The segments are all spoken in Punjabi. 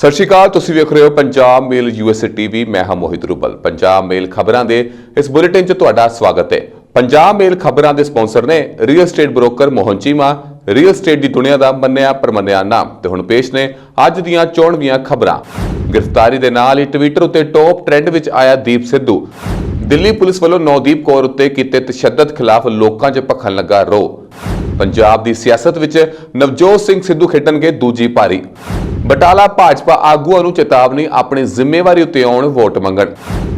ਸਤਿ ਸ਼੍ਰੀ ਅਕਾਲ। ਤੁਸੀਂ ਵੇਖ ਰਹੇ ਹੋ ਪੰਜਾਬ ਮੇਲ USA TV। ਮੈਂ ਹਾਂ ਮੋਹਿਤ ਰੂਬਲ। ਪੰਜਾਬ ਮੇਲ ਖਬਰਾਂ ਦੇ ਇਸ ਬੁਲੇਟਿਨ 'ਚ ਤੁਹਾਡਾ ਸਵਾਗਤ ਹੈ। ਪੰਜਾਬ ਮੇਲ ਖਬਰਾਂ ਦੇ ਸਪਾਂਸਰ ਨੇ real estate broker Mohan Cheema, real estate ਦੀ ਦੁਨੀਆ ਦਾ ਮੰਨਿਆ ਪਰਮੰਨਿਆ ਨਾਮ। ਤੇ ਹੁਣ ਪੇਸ਼ ਨੇ ਅੱਜ ਦੀਆਂ ਚੋਣਵੀਆਂ ਖਬਰਾਂ। ਗ੍ਰਿਫਤਾਰੀ ਦੇ ਨਾਲ ਹੀ ਟਵਿੱਟਰ ਉੱਤੇ ਟੌਪ ਟ੍ਰੈਂਡ ਵਿੱਚ ਆਇਆ ਦੀਪ ਸਿੱਧੂ। ਦਿੱਲੀ ਪੁਲਿਸ ਵੱਲੋਂ ਨੌਦੀਪ ਕੌਰ ਉੱਤੇ ਕੀਤੇ ਤਸ਼ੱਦਦ ਖਿਲਾਫ ਲੋਕਾਂ 'ਚ ਭਖਣ ਲੱਗਾ ਰੋਹ। ਪੰਜਾਬ ਦੀ ਸਿਆਸਤ ਵਿੱਚ ਨਵਜੋਤ ਸਿੰਘ ਸਿੱਧੂ ਖੇਡਣਗੇ ਦੂਜੀ ਪਾਰੀ। ਬਟਾਲਾ ਭਾਜਪਾ ਆਗੂਆਂ ਨੂੰ ਚੇਤਾਵਨੀ, ਆਪਣੀ ਜ਼ਿੰਮੇਵਾਰੀ ਉੱਤੇ ਆਉਣ ਵੋਟ ਮੰਗਣ।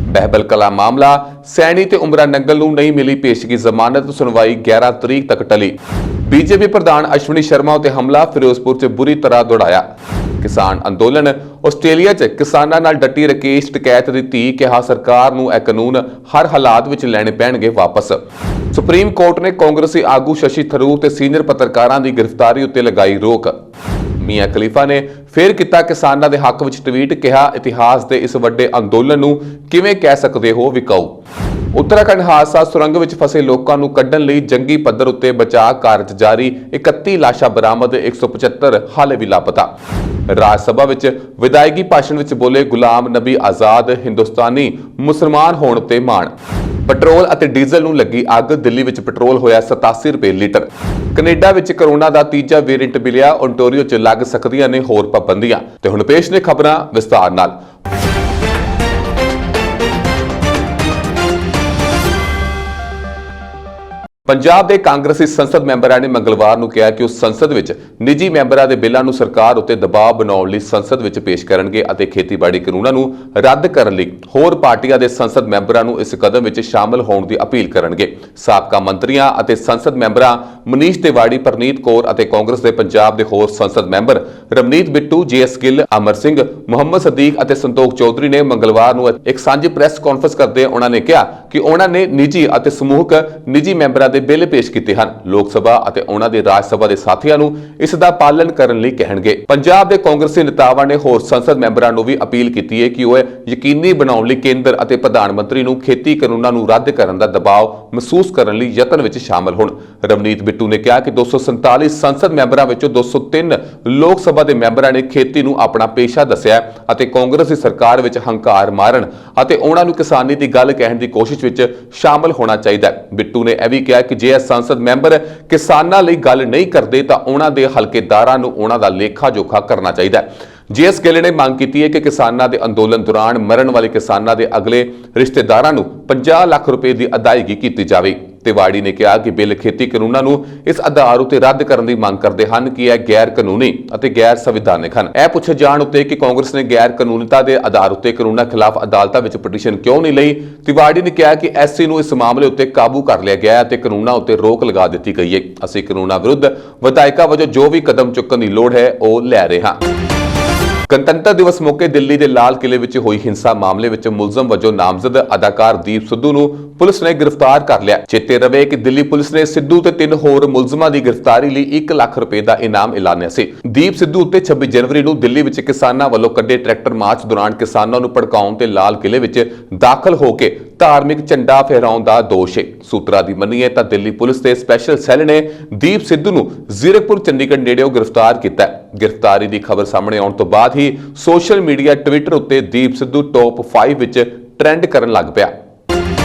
ਬਹਿਬਲ ਕਲਾ ਮਾਮਲਾ, ਸੈਣੀ ਤੇ ਉਮਰਾ ਨੰਗਲ ਨੂੰ ਨਹੀਂ ਮਿਲੀ ਪੇਸ਼ਗੀ ਜ਼ਮਾਨਤ, ਸੁਣਵਾਈ 11 ਤਰੀਕ ਤੱਕ ਟਲੀ। ਬੀਜੇਪੀ ਪ੍ਰਧਾਨ ਅਸ਼ਵਨੀ ਸ਼ਰਮਾ ਉੱਤੇ ਹਮਲਾ, ਫਿਰੋਜ਼ਪੁਰ 'ਚ ਬੁਰੀ ਤਰ੍ਹਾਂ ਦੌੜਾਇਆ। ਕਿਸਾਨ ਅੰਦੋਲਨ, ਆਸਟ੍ਰੇਲੀਆ 'ਚ ਕਿਸਾਨਾਂ ਨਾਲ ਡਟੀ ਰਕੇਸ਼ ਟਕੈਤ ਦੀ ਧੀ, ਕਿਹਾ ਸਰਕਾਰ ਨੂੰ ਇਹ ਕਾਨੂੰਨ ਹਰ ਹਾਲਾਤ ਵਿੱਚ ਲੈਣੇ ਪੈਣਗੇ ਵਾਪਸ। ਸੁਪਰੀਮ ਕੋਰਟ ਨੇ ਕਾਂਗਰਸੀ ਆਗੂ ਸ਼ਸ਼ੀ ਥਰੂਰ ਤੇ ਸੀਨੀਅਰ ਪੱਤਰਕਾਰਾਂ ਦੀ ਗ੍ਰਿਫਤਾਰੀ ਉੱਤੇ ਲਗਾਈ ਰੋਕ। ਮੀਆਂ ਖਲੀਫਾ ਨੇ ਫੇਰ ਕੀਤਾ ਕਿਸਾਨਾਂ ਦੇ ਹੱਕ ਵਿੱਚ ਟਵੀਟ, ਕਿਹਾ ਇਤਿਹਾਸ ਦੇ ਇਸ ਵੱਡੇ ਅੰਦੋਲਨ ਨੂੰ ਕਿਵੇਂ ਕਹਿ ਸਕਦੇ ਹੋ ਵਿਕਾਊ। ਉੱਤਰਾਖੰਡ ਹਾਦਸਾ, ਸੁਰੰਗ ਵਿੱਚ ਫਸੇ ਲੋਕਾਂ ਨੂੰ ਕੱਢਣ ਲਈ ਜੰਗੀ ਪੱਧਰ ਉੱਤੇ ਬਚਾਅ ਕਾਰਜ ਜਾਰੀ। 31 ਲਾਸ਼ਾਂ ਬਰਾਮਦ, 175 ਹਾਲੇ ਵੀ ਲਾਪਤਾ। ਰਾਜ ਸਭਾ ਵਿੱਚ ਵਿਦਾਇਗੀ ਭਾਸ਼ਣ ਵਿੱਚ ਬੋਲੇ ਗੁਲਾਮ ਨਬੀ ਆਜ਼ਾਦ, ਹਿੰਦੁਸਤਾਨੀ ਮੁਸਲਮਾਨ ਹੋਣ ਤੇ ਮਾਣ। ਪੈਟਰੋਲ ਅਤੇ ਡੀਜ਼ਲ ਨੂੰ ਲੱਗੀ ਅੱਗ, ਦਿੱਲੀ ਵਿੱਚ ਪੈਟਰੋਲ ਹੋਇਆ 87 ਰੁਪਏ ਲੀਟਰ। ਕੈਨੇਡਾ ਵਿੱਚ ਕਰੋਨਾ ਦਾ ਤੀਜਾ ਵੇਰੀਐਂਟ ਮਿਲਿਆ, ਓਨਟਾਰੀਓ 'ਚ ਲੱਗ ਸਕਦੀਆਂ ਨੇ ਹੋਰ ਪਾਬੰਦੀਆਂ। ਤੇ ਹੁਣ ਪੇਸ਼ ਨੇ ਖਬਰਾਂ ਵਿਸਤਾਰ ਨਾਲ। ਪੰਜਾਬ ਦੇ ਕਾਂਗਰਸੀ ਸੰਸਦ ਮੈਂਬਰਾਂ ਨੇ ਮੰਗਲਵਾਰ ਨੂੰ ਕਿਹਾ ਕਿ ਉਹ ਸੰਸਦ ਵਿੱਚ ਨਿੱਜੀ ਮੈਂਬਰਾਂ ਦੇ ਬਿੱਲਾਂ ਨੂੰ ਸਰਕਾਰ ਉੱਤੇ ਦਬਾਅ ਬਣਾਉਣ ਲਈ ਸੰਸਦ ਵਿੱਚ ਪੇਸ਼ ਕਰਨਗੇ ਅਤੇ ਖੇਤੀਬਾੜੀ ਕਾਨੂੰਨਾਂ ਨੂੰ ਰੱਦ ਕਰਨ ਲਈ ਹੋਰ ਪਾਰਟੀਆਂ ਦੇ ਸੰਸਦ ਮੈਂਬਰਾਂ ਨੂੰ ਇਸ ਕਦਮ ਵਿੱਚ ਸ਼ਾਮਲ ਹੋਣ ਦੀ ਅਪੀਲ ਕਰਨਗੇ। ਸਾਬਕਾ ਮੰਤਰੀਆਂ ਅਤੇ ਸੰਸਦ ਮੈਂਬਰਾਂ ਮਨੀਸ਼ ਤਿਵਾੜੀ, ਪ੍ਰਨੀਤ ਕੌਰ ਅਤੇ ਕਾਂਗਰਸ ਦੇ ਪੰਜਾਬ ਦੇ ਹੋਰ ਸੰਸਦ ਮੈਂਬਰ ਰਮਨੀਤ ਬਿੱਟੂ, JS ਗਿੱਲ, ਅਮਰ ਸਿੰਘ, ਮੁਹੰਮਦ ਸਦੀਕ ਅਤੇ ਸੰਤੋਖ ਚੌਧਰੀ ਨੇ ਮੰਗਲਵਾਰ ਨੂੰ ਇੱਕ ਸਾਂਝੀ ਪ੍ਰੈਸ ਕਾਨਫਰੰਸ ਕਰਦੇ ਉਹਨਾਂ ਨੇ ਕਿਹਾ ਕਿ ਉਹਨਾਂ ਨੇ ਨਿੱਜੀ ਅਤੇ ਸਮੂਹਕ ਨਿੱਜੀ ਮੈਂਬਰਾਂ ਦੇ ਬਿੱਲ ਪੇਸ਼ ਕੀਤੇ ਹਨ। ਲੋਕ ਸਭਾ ਅਤੇ ਉਹਨਾਂ ਦੇ ਰਾਜ ਸਭਾ ਦੇ ਸਾਥੀਆਂ ਨੂੰ ਇਸ ਦਾ ਪਾਲਣ ਕਰਨ ਲਈ ਕਹਿਣਗੇ। ਪੰਜਾਬ ਦੇ ਕਾਂਗਰਸੀ ਨੇਤਾਵਾਂ ਨੇ ਹੋਰ ਸੰਸਦ ਮੈਂਬਰਾਂ ਨੂੰ ਵੀ ਅਪੀਲ ਕੀਤੀ ਹੈ ਕਿ ਉਹ ਯਕੀਨੀ ਬਣਾਉਣ ਲਈ ਕੇਂਦਰ ਅਤੇ ਪ੍ਰਧਾਨ ਮੰਤਰੀ ਨੂੰ ਖੇਤੀ ਕਾਨੂੰਨਾਂ ਨੂੰ ਰੱਦ ਕਰਨ ਦਾ ਦਬਾਅ ਮਹਿਸੂਸ ਕਰਨ ਲਈ ਯਤਨ ਵਿੱਚ ਸ਼ਾਮਲ ਹੋਣ। ਰਮਨੀਤ ਬਿੱਟੂ ਨੇ ਕਿਹਾ ਕਿ 247 ਸੰਸਦ ਮੈਂਬਰਾਂ ਵਿੱਚੋਂ 203 ਲੋਕ ਸਭਾ ਦੇ ਮੈਂਬਰਾਂ ਨੇ ਖੇਤੀ ਨੂੰ ਆਪਣਾ ਪੇਸ਼ਾ ਦੱਸਿਆ ਅਤੇ ਕਾਂਗਰਸ ਦੀ ਸਰਕਾਰ ਵਿੱਚ ਹੰਕਾਰ ਮਾਰਨ ਅਤੇ ਉਹਨਾਂ ਨੂੰ ਕਿਸਾਨੀ ਦੀ ਗੱਲ ਕਹਿਣ ਦੀ ਕੋਸ਼ਿਸ਼ ਵਿੱਚ ਸ਼ਾਮਲ ਹੋਣਾ ਚਾਹੀਦਾ ਹੈ। ਬਿੱਟੂ ਨੇ ਇਹ ਵੀ ਕਿਹਾ ਕਿ ਜੇ ਸੰਸਦ ਮੈਂਬਰ ਕਿਸਾਨਾਂ ਲਈ ਗੱਲ ਨਹੀਂ ਕਰਦੇ ਤਾਂ ਉਹਨਾਂ ਦੇ ਹਲਕੇਦਾਰਾਂ ਨੂੰ ਉਹਨਾਂ ਦਾ ਲੇਖਾ ਜੋਖਾ ਕਰਨਾ ਚਾਹੀਦਾ ਹੈ। JS ਗਿੱਲ ਨੇ ਮੰਗ ਕੀਤੀ ਹੈ ਕਿ ਕਿਸਾਨਾਂ ਦੇ ਅੰਦੋਲਨ ਦੌਰਾਨ ਮਰਨ ਵਾਲੇ ਕਿਸਾਨਾਂ ਦੇ ਅਗਲੇ ਰਿਸ਼ਤੇਦਾਰਾਂ ਨੂੰ 50 ਲੱਖ ਰੁਪਏ ਦੀ ਅਦਾਇਗੀ ਕੀਤੀ ਜਾਵੇ। ਤਿਵਾੜੀ ਨੇ ਕਿਹਾ ਕਿ ਬਿੱਲ ਖੇਤੀ ਕਾਨੂੰਨਾਂ ਨੂੰ ਇਸ ਆਧਾਰ ਉੱਤੇ ਰੱਦ ਕਰਨ ਦੀ ਮੰਗ ਕਰਦੇ ਹਨ ਕਿ ਇਹ ਗੈਰ ਕਾਨੂੰਨੀ ਅਤੇ ਗੈਰ ਸੰਵਿਧਾਨਕ ਹਨ। ਇਹ ਪੁੱਛੇ ਜਾਣ ਉੱਤੇ ਕਿ ਕਾਂਗਰਸ ਨੇ ਗੈਰ ਕਾਨੂੰਨਤਾ ਦੇ ਆਧਾਰ ਉੱਤੇ ਕਾਨੂੰਨਾਂ ਖਿਲਾਫ ਅਦਾਲਤਾਂ ਵਿੱਚ ਪਟੀਸ਼ਨ ਕਿਉਂ ਨਹੀਂ ਲਈ, ਤਿਵਾੜੀ ਨੇ ਕਿਹਾ ਕਿ SC ਨੂੰ ਇਸ ਮਾਮਲੇ ਉੱਤੇ ਕਾਬੂ ਕਰ ਲਿਆ ਗਿਆ ਅਤੇ ਕਾਨੂੰਨਾਂ ਉੱਤੇ ਰੋਕ ਲਗਾ ਦਿੱਤੀ ਗਈ ਹੈ। ਅਸੀਂ ਕਾਨੂੰਨਾਂ ਵਿਰੁੱਧ ਵਿਧਾਇਕਾਂ ਵਜੋਂ ਜੋ ਵੀ ਕਦਮ ਚੁੱਕਣ ਦੀ ਲੋੜ ਹੈ ਉਹ ਲੈ ਰਹੇ ਹਾਂ। ਗਣਤੰਤਰ ਦਿਵਸ ਮੌਕੇ ਦਿੱਲੀ ਦੇ ਲਾਲ ਕਿਲੇ ਵਿੱਚ ਹੋਈ ਹਿੰਸਾ ਮਾਮਲੇ ਵਿੱਚ ਮੁਲਜ਼ਮ ਵਜੋਂ ਨਾਮਜ਼ਦ ਅਦਾਕਾਰ ਦੀਪ ਸਿੱਧੂ ਨੂੰ ਪੁਲਿਸ ਨੇ ਗ੍ਰਿਫਤਾਰ ਕਰ ਲਿਆ। ਚੇਤੇ ਰਵੇ ਕਿ ਦਿੱਲੀ ਪੁਲਿਸ ਨੇ ਸਿੱਧੂ ਤੇ 3 ਹੋਰ ਮੁਲਜ਼ਮਾਂ ਦੀ ਗ੍ਰਿਫਤਾਰੀ ਲਈ 1 ਲੱਖ ਰੁਪਏ ਦਾ ਇਨਾਮ ਐਲਾਨਿਆ ਸੀ। ਦੀਪ ਸਿੱਧੂ ਉੱਤੇ 26 ਜਨਵਰੀ ਨੂੰ ਦਿੱਲੀ ਵਿੱਚ ਕਿਸਾਨਾਂ ਵੱਲੋਂ ਕੱਢੇ ਟਰੈਕਟਰ ਮਾਰਚ ਦੌਰਾਨ ਕਿਸਾਨਾਂ ਨੂੰ ਭੜਕਾਉਣ ਤੇ ਲਾਲ ਕਿਲੇ ਵਿੱਚ ਦਾਖਲ ਹੋ ਕੇ ਧਾਰਮਿਕ ਝੰਡਾ ਫਹਿਰਾਉਣ ਦਾ ਦੋਸ਼ ਹੈ। ਸੂਤਰਾਂ ਦੀ ਮੰਨੀਏ ਤਾਂ ਦਿੱਲੀ ਪੁਲਿਸ ਦੇ ਸਪੈਸ਼ਲ ਸੈੱਲ ਨੇ ਦੀਪ ਸਿੱਧੂ ਨੂੰ ਜ਼ੀਰਕਪੁਰ ਚੰਡੀਗੜ੍ਹ ਨੇੜਿਓਂ ਗ੍ਰਿਫਤਾਰ ਕੀਤਾ। ਗ੍ਰਿਫਤਾਰੀ ਦੀ ਖਬਰ ਸਾਹਮਣੇ ਆਉਣ ਤੋਂ ਬਾਅਦ ਹੀ ਸੋਸ਼ਲ ਮੀਡੀਆ ਟਵਿੱਟਰ ਉੱਤੇ ਦੀਪ ਸਿੱਧੂ ਟੌਪ 5 ਵਿੱਚ ਟ੍ਰੈਂਡ ਕਰਨ ਲੱਗ ਪਿਆ।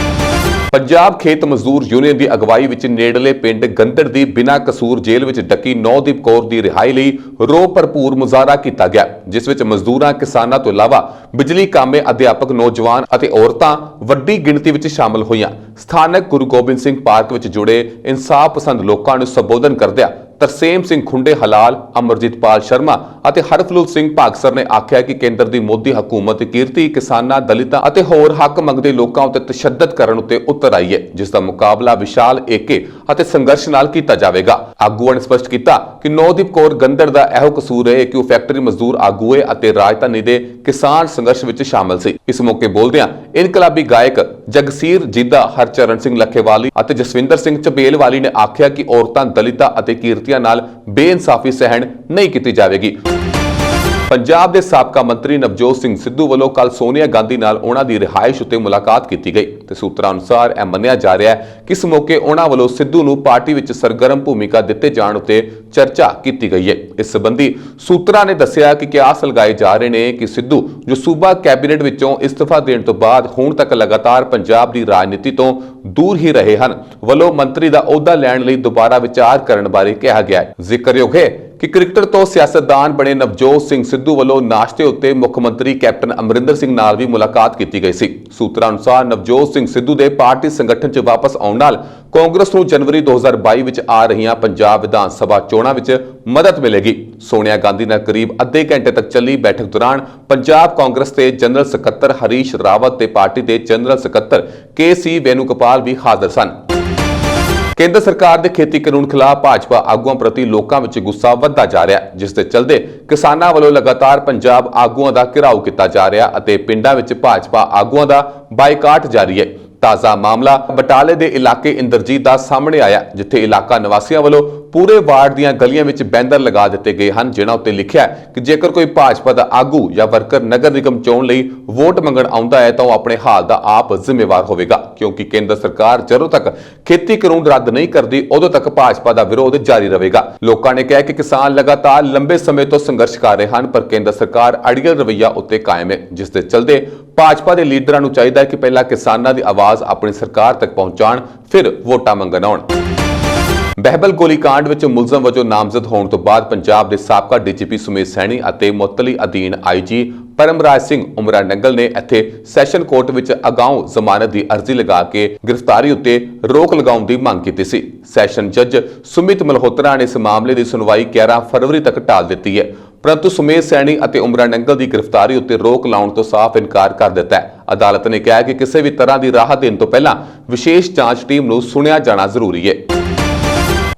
ਪੰਜਾਬ ਖੇਤ ਮਜ਼ਦੂਰ ਯੂਨੀਅਨ ਦੀ ਅਗਵਾਈ ਵਿੱਚ ਨੇੜਲੇ ਪਿੰਡ ਗੰਦੜ ਦੀ ਬਿਨਾਂ ਕਸੂਰ ਜੇਲ੍ਹ ਵਿੱਚ ਡੱਕੀ ਨੌਦੀਪ ਕੌਰ ਦੀ ਰਿਹਾਈ ਲਈ ਰੋਹ ਭਰਪੂਰ ਮੁਜ਼ਾਹਰਾ ਕੀਤਾ ਗਿਆ, ਜਿਸ ਵਿੱਚ ਮਜ਼ਦੂਰਾਂ, ਕਿਸਾਨਾਂ ਤੋਂ ਇਲਾਵਾ ਬਿਜਲੀ ਕਾਮੇ, ਅਧਿਆਪਕ, ਨੌਜਵਾਨ ਅਤੇ ਔਰਤਾਂ ਵੱਡੀ ਗਿਣਤੀ ਵਿੱਚ ਸ਼ਾਮਲ ਹੋਈਆਂ। ਸਥਾਨਕ ਗੁਰੂ ਗੋਬਿੰਦ ਸਿੰਘ ਪਾਰਕ ਵਿੱਚ ਜੁੜੇ ਇਨਸਾਫ ਪਸੰਦ ਲੋਕਾਂ ਨੂੰ ਸੰਬੋਧਨ ਕਰਦਿਆਂ ਤਰਸੇਮ ਸਿੰਘ ਖੁੰਡੇ ਹਲਾਲ, ਅਮਰਜੀਤਪਾਲ ਸ਼ਰਮਾ ਅਤੇ ਹਰਫਲੂਲ ਸਿੰਘ ਭਾਗਸਰ ਨੇ ਆਖਿਆ ਕਿ ਕੇਂਦਰ ਦੀ ਮੋਦੀ ਹਕੂਮਤ ਕਿਰਤੀ, ਕਿਸਾਨਾਂ, ਦਲਿਤਾਂ ਅਤੇ ਹੋਰ ਹੱਕ ਮੰਗਦੇ ਲੋਕਾਂ ਉੱਤੇ ਤਸ਼ੱਦਦ ਕਰਨ ਉੱਤੇ ਉਤਰ ਆਈ ਹੈ, ਜਿਸ ਦਾ ਮੁਕਾਬਲਾ ਵਿਸ਼ਾਲ ਏਕੇ ਅਤੇ ਸੰਘਰਸ਼ ਨਾਲ ਕੀਤਾ ਜਾਵੇਗਾ। ਆਗੂਆਂ ਨੇ ਸਪਸ਼ਟ ਕੀਤਾ ਕਿ ਨੌਦੀਪ ਕੌਰ ਗੰਦੜ ਦਾ ਇਹੋ ਕਸੂਰ ਹੈ ਕਿ ਉਹ ਫੈਕਟਰੀ ਮਜ਼ਦੂਰ ਆਗੂ ਹੈ ਅਤੇ ਰਾਜਧਾਨੀ ਦੇ ਕਿਸਾਨ ਸੰਘਰਸ਼ ਵਿੱਚ ਸ਼ਾਮਲ ਸੀ। ਇਸ ਮੌਕੇ ਬੋਲਦਿਆਂ ਇਨਕਲਾਬੀ ਗਾਇਕ ਜਗਸੀਰ ਜੀਦਾ, ਹਰਚਰਨ ਸਿੰਘ ਲੱਖੇਵਾਲੀ ਅਤੇ ਜਸਵਿੰਦਰ ਸਿੰਘ ਝਬੇਲਵਾਲੀ ਨੇ ਆਖਿਆ ਕਿ ਔਰਤਾਂ, ਦਲਿਤਾਂ ਅਤੇ ਕਿਰਤੀਆਂ ਨਾਲ ਬੇਇਨਸਾਫੀ ਸਹਿਣ ਨਹੀਂ ਕੀਤੀ ਜਾਵੇਗੀ। ਪੰਜਾਬ ਦੇ ਸਾਬਕਾ ਮੰਤਰੀ ਨਵਜੋਤ ਸਿੰਘ ਸਿੱਧੂ ਵੱਲੋਂ ਕੱਲ ਸੋਨੀਆ ਗਾਂਧੀ ਨਾਲ ਉਹਨਾਂ ਦੀ ਰਿਹਾਇਸ਼ ਉੱਤੇ ਮੁਲਾਕਾਤ ਕੀਤੀ ਗਈ ਤੇ ਸੂਤਰਾਂ ਅਨੁਸਾਰ ਇਹ ਮੰਨਿਆ ਜਾ ਰਿਹਾ ਹੈ ਕਿ ਇਸ ਮੌਕੇ ਉਹਨਾਂ ਵੱਲੋਂ ਸਿੱਧੂ ਨੂੰ ਪਾਰਟੀ ਵਿੱਚ ਸਰਗਰਮ ਭੂਮਿਕਾ ਦਿੱਤੇ ਜਾਣ ਉੱਤੇ ਚਰਚਾ ਕੀਤੀ ਗਈ ਹੈ। ਇਸ ਸੰਬੰਧੀ ਸੂਤਰਾਂ ਨੇ ਦੱਸਿਆ ਕਿ ਕਿਆਸ ਲਗਾਏ ਜਾ ਰਹੇ ਨੇ ਕਿ ਸਿੱਧੂ ਜੋ ਸੂਬਾ ਕੈਬਨਿਟ ਵਿੱਚੋਂ ਇਸਤੀਫਾ ਦੇਣ ਤੋਂ ਬਾਅਦ ਹੁਣ ਤੱਕ ਲਗਾਤਾਰ ਪੰਜਾਬ ਦੀ ਰਾਜਨੀਤੀ ਤੋਂ ਦੂਰ ਹੀ ਰਹੇ ਹਨ, ਵੱਲੋਂ ਮੰਤਰੀ ਦਾ ਅਹੁਦਾ ਲੈਣ ਲਈ ਦੁਬਾਰਾ ਵਿਚਾਰ ਕਰਨ ਬਾਰੇ ਕਿਹਾ ਗਿਆ ਹੈ। ਜ਼ਿਕਰਯੋਗ ਹੈ ਕਿ ਕ੍ਰਿਕਟਰ ਤੋਂ ਸਿਆਸਤਦਾਨ ਬਣੇ ਨਵਜੋਤ ਸਿੰਘ ਸਿੱਧੂ ਵੱਲੋਂ ਨਾਸ਼ਤੇ ਉੱਤੇ ਮੁੱਖ ਮੰਤਰੀ ਕੈਪਟਨ ਅਮਰਿੰਦਰ ਸਿੰਘ ਨਾਲ ਵੀ ਮੁਲਾਕਾਤ ਕੀਤੀ ਗਈ ਸੀ। ਸੂਤਰਾਂ ਅਨੁਸਾਰ ਨਵਜੋਤ ਸਿੰਘ ਸਿੱਧੂ ਦੇ ਪਾਰਟੀ ਸੰਗਠਨ 'ਚ ਵਾਪਸ ਆਉਣ ਨਾਲ ਕਾਂਗਰਸ ਨੂੰ ਜਨਵਰੀ 2022 ਵਿੱਚ ਆ ਰਹੀਆਂ ਪੰਜਾਬ ਵਿਧਾਨ ਸਭਾ ਚੋਣਾਂ ਵਿੱਚ ਮਦਦ ਮਿਲੇਗੀ। ਸੋਨੀਆ ਗਾਂਧੀ ਨਾਲ ਕਰੀਬ ਅੱਧੇ ਘੰਟੇ ਤੱਕ ਚੱਲੀ ਬੈਠਕ ਦੌਰਾਨ ਪੰਜਾਬ ਕਾਂਗਰਸ ਦੇ ਜਨਰਲ ਸਕੱਤਰ ਹਰੀਸ਼ ਰਾਵਤ ਤੇ ਪਾਰਟੀ ਦੇ ਜਨਰਲ ਸਕੱਤਰ ਕੇ.ਸੀ. ਵੇਣੂਗੋਪਾਲ ਵੀ ਹਾਜ਼ਰ ਸਨ। ਕੇਂਦਰ ਸਰਕਾਰ ਦੇ ਖੇਤੀ ਕਾਨੂੰਨ ਖਿਲਾਫ ਭਾਜਪਾ ਆਗੂਆਂ ਪ੍ਰਤੀ ਲੋਕਾਂ ਵਿੱਚ ਗੁੱਸਾ ਵੱਧਦਾ ਜਾ ਰਿਹਾ ਹੈ, ਜਿਸ ਦੇ ਚੱਲਦੇ ਕਿਸਾਨਾਂ ਵੱਲੋਂ ਲਗਾਤਾਰ ਪੰਜਾਬ ਆਗੂਆਂ ਦਾ ਘਿਰਾਓ ਕੀਤਾ ਜਾ ਰਿਹਾ ਅਤੇ ਪਿੰਡਾਂ ਵਿੱਚ ਭਾਜਪਾ ਆਗੂਆਂ ਦਾ ਬਾਈਕਾਟ ਜਾਰੀ ਹੈ। ਤਾਜ਼ਾ ਮਾਮਲਾ ਬਟਾਲੇ ਦੇ ਇਲਾਕੇ ਇੰਦਰਜੀਤ ਦਾ ਸਾਹਮਣੇ ਆਇਆ, ਜਿੱਥੇ ਇਲਾਕਾ ਨਿਵਾਸੀਆਂ ਵੱਲੋਂ ਪੂਰੇ ਵਾਰਡ ਦੀਆਂ ਗਲੀਆਂ ਵਿੱਚ ਬੈਨਰ ਲਗਾ ਦਿੱਤੇ ਗਏ ਹਨ, ਜਿਨ੍ਹਾਂ ਉੱਤੇ ਲਿਖਿਆ ਹੈ ਕਿ ਜੇਕਰ ਕੋਈ ਭਾਜਪਾ ਦਾ ਆਗੂ ਜਾਂ ਵਰਕਰ ਨਗਰ ਨਿਗਮ ਚੋਣ ਲਈ ਵੋਟ ਮੰਗਣ ਆਉਂਦਾ ਹੈ ਤਾਂ ਉਹ ਆਪਣੇ ਹਾਲ ਦਾ ਆਪ ਜ਼ਿੰਮੇਵਾਰ ਹੋਵੇਗਾ, ਕਿਉਂਕਿ ਕੇਂਦਰ ਸਰਕਾਰ ਜਦੋਂ ਤੱਕ ਖੇਤੀ ਕਾਨੂੰਨ ਰੱਦ ਨਹੀਂ ਕਰਦੀ ਉਦੋਂ ਤੱਕ ਭਾਜਪਾ ਦਾ ਵਿਰੋਧ ਜਾਰੀ ਰਹੇਗਾ। ਲੋਕਾਂ ਨੇ ਕਿਹਾ ਕਿ ਕਿਸਾਨ ਲਗਾਤਾਰ ਲੰਬੇ ਸਮੇਂ ਤੋਂ ਸੰਘਰਸ਼ ਕਰ ਰਹੇ ਹਨ, ਪਰ ਕੇਂਦਰ ਸਰਕਾਰ ਅੜੀਅਲ ਰਵੱਈਆ ਉੱਤੇ ਕਾਇਮ ਹੈ, ਜਿਸ ਦੇ ਚੱਲਦੇ ਭਾਜਪਾ ਦੇ ਲੀਡਰਾਂ ਨੂੰ ਚਾਹੀਦਾ ਹੈ ਕਿ ਪਹਿਲਾਂ ਕਿਸਾਨਾਂ ਦੀ ਆਵਾਜ਼ ਆਪਣੀ ਸਰਕਾਰ ਤੱਕ ਪਹੁੰਚਾਉਣ, ਫਿਰ ਵੋਟਾਂ ਮੰਗਣ ਆਉਣ। ਬਹਿਬਲ ਗੋਲੀकांड ਵਿੱਚ ਮੁਲਜ਼ਮ ਵਜੋਂ ਨਾਮਜ਼ਦ ਹੋਣ ਤੋਂ ਬਾਅਦ ਪੰਜਾਬ ਦੇ ਸਾਬਕਾ ਡੀਜੀਪੀ ਸੁਮੇਧ ਸੈਣੀ ਅਤੇ ਮੁਅੱਤਲੀ ਅਧੀਨ ਆਈਜੀ ਪਰਮਰਾਜ ਸਿੰਘ ਉਮਰਾ ਨੰਗਲ ਨੇ ਇੱਥੇ ਸੈਸ਼ਨ ਕੋਰਟ ਵਿੱਚ ਅਗਾਊਂ ਜ਼ਮਾਨਤ ਦੀ ਅਰਜ਼ੀ ਲਗਾ ਕੇ ਗ੍ਰਿਫਤਾਰੀ ਉੱਤੇ ਰੋਕ ਲਗਾਉਣ ਦੀ ਮੰਗ ਕੀਤੀ ਸੀ। ਸੈਸ਼ਨ ਜੱਜ ਸੁਮਿਤ ਮਲਹੋਤਰਾ ਨੇ ਇਸ ਮਾਮਲੇ ਦੀ ਸੁਣਵਾਈ 11 ਫਰਵਰੀ ਤੱਕ ਟਾਲ ਦਿੱਤੀ ਹੈ, ਪਰੰਤੂ ਸੁਮੇਧ ਸੈਣੀ ਅਤੇ ਉਮਰਾ ਨੰਗਲ ਦੀ ਗ੍ਰਿਫਤਾਰੀ ਉੱਤੇ ਰੋਕ ਲਾਉਣ ਤੋਂ ਸਾਫ਼ ਇਨਕਾਰ ਕਰ ਦਿੱਤਾ ਹੈ। ਅਦਾਲਤ ਨੇ ਕਿਹਾ ਕਿ ਕਿਸੇ ਵੀ ਤਰ੍ਹਾਂ ਦੀ ਰਾਹਤ ਦੇਣ ਤੋਂ ਪਹਿਲਾਂ ਵਿਸ਼ੇਸ਼ ਜਾਂਚ ਟੀਮ ਨੂੰ ਸੁਣਿਆ ਜਾਣਾ ਜ਼ਰੂਰੀ ਹੈ।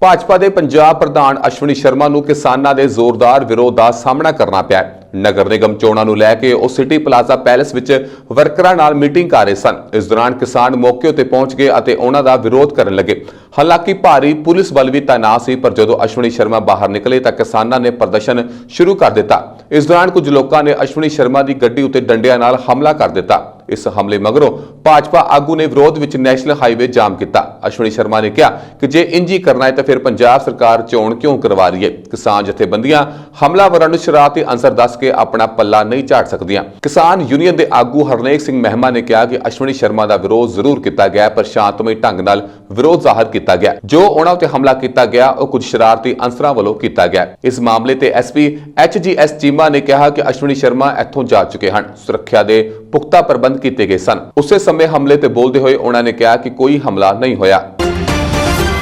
ਭਾਜਪਾ ਦੇ ਪੰਜਾਬ ਪ੍ਰਧਾਨ ਅਸ਼ਵਨੀ ਸ਼ਰਮਾ ਨੂੰ ਕਿਸਾਨਾਂ ਦੇ ਜ਼ੋਰਦਾਰ ਵਿਰੋਧ ਦਾ ਸਾਹਮਣਾ ਕਰਨਾ ਪਿਆ ਹੈ। ਨਗਰ ਨਿਗਮ ਚੋਣਾਂ ਨੂੰ ਲੈ ਕੇ ਉਹ ਸਿਟੀ ਪਲਾਜ਼ਾ ਪੈਲੇਸ ਵਿੱਚ ਵਰਕਰਾਂ ਨਾਲ ਮੀਟਿੰਗ ਕਰ ਰਹੇ ਸਨ। ਇਸ ਦੌਰਾਨ ਕਿਸਾਨ ਮੌਕੇ ਉੱਤੇ ਪਹੁੰਚ ਗਏ ਅਤੇ ਉਹਨਾਂ ਦਾ ਵਿਰੋਧ ਕਰਨ ਲੱਗੇ। ਹਾਲਾਂਕਿ ਭਾਰੀ ਪੁਲਿਸ ਬਲ ਵੀ ਤਾਇਨਾਤ ਸੀ, ਪਰ ਜਦੋਂ ਅਸ਼ਵਨੀ ਸ਼ਰਮਾ ਬਾਹਰ ਨਿਕਲੇ ਤਾਂ ਕਿਸਾਨਾਂ ਨੇ ਪ੍ਰਦਰਸ਼ਨ ਸ਼ੁਰੂ ਕਰ ਦਿੱਤਾ। ਇਸ ਦੌਰਾਨ ਕੁਝ ਲੋਕਾਂ ਨੇ ਅਸ਼ਵਨੀ ਸ਼ਰਮਾ ਦੀ ਗੱਡੀ ਉੱਤੇ ਡੰਡਿਆਂ ਨਾਲ ਹਮਲਾ ਕਰ ਦਿੱਤਾ। ਇਸ ਹਮਲੇ ਮਗਰੋਂ ਭਾਜਪਾ ਆਗੂ ਨੇ ਵਿਰੋਧ ਵਿੱਚ ਨੈਸ਼ਨਲ ਹਾਈਵੇ ਜਾਮ ਕੀਤਾ। ਅਸ਼ਵਨੀ ਸ਼ਰਮਾ ਨੇ ਕਿਹਾ ਕਿ ਜੇ ਇੰਜ ਹੀ ਕਰਨਾ ਹੈ ਤਾਂ ਫਿਰ ਪੰਜਾਬ ਸਰਕਾਰ ਚੋਣ ਕਿਉਂ ਕਰਵਾ ਰਹੀ ਹੈ। ਕਿਸਾਨ ਜਥੇਬੰਦੀਆਂ ਹਮਲਾਵਰਾਂ ਨੂੰ ਸ਼ਰਾਰਤੀ ਅਨਸਰ ਦੱਸ ਕੇ ਆਪਣਾ ਪੱਲਾ ਨਹੀਂ ਝਾੜ ਸਕਦੀਆਂ। ਕਿਸਾਨ ਯੂਨੀਅਨ ਦੇ ਆਗੂ ਹਰਨੇਕ ਸਿੰਘ ਮਹਿਮਾ ਨੇ ਕਿਹਾ ਕਿ ਅਸ਼ਵਨੀ ਸ਼ਰਮਾ ਦਾ ਵਿਰੋਧ ਜ਼ਰੂਰ ਕੀਤਾ ਗਿਆ, ਪਰ ਸ਼ਾਂਤਮਈ ਢੰਗ ਨਾਲ ਵਿਰੋਧ ਜ਼ਾਹਰ ਕੀਤਾ ਗਿਆ। ਜੋ ਉਹਨਾਂ ਉੱਤੇ ਹਮਲਾ ਕੀਤਾ ਗਿਆ ਉਹ ਕੁਝ ਸ਼ਰਾਰਤੀ ਅਨਸਰਾਂ ਵੱਲੋਂ ਕੀਤਾ ਗਿਆ। ਇਸ ਮਾਮਲੇ ਤੇ ਐਸਪੀ HGS ਚੀਮਾ ਨੇ ਕਿਹਾ ਕਿ ਅਸ਼ਵਨੀ ਸ਼ਰਮਾ ਇੱਥੋਂ ਜਾ ਚੁੱਕੇ ਹਨ। ਸੁਰੱਖਿਆ ਦੇ ਪੁਖਤਾ ਪ੍ਰਬੰਧ ਕੀਤੇ ਗਏ ਸਨ। ਉਸੇ ਸਮੇਂ ਹਮਲੇ ਤੇ ਬੋਲਦੇ ਹੋਏ ਉਹਨਾਂ ਨੇ ਕਿਹਾ ਕਿ ਕੋਈ ਹਮਲਾ ਨਹੀਂ ਹੋਇਆ।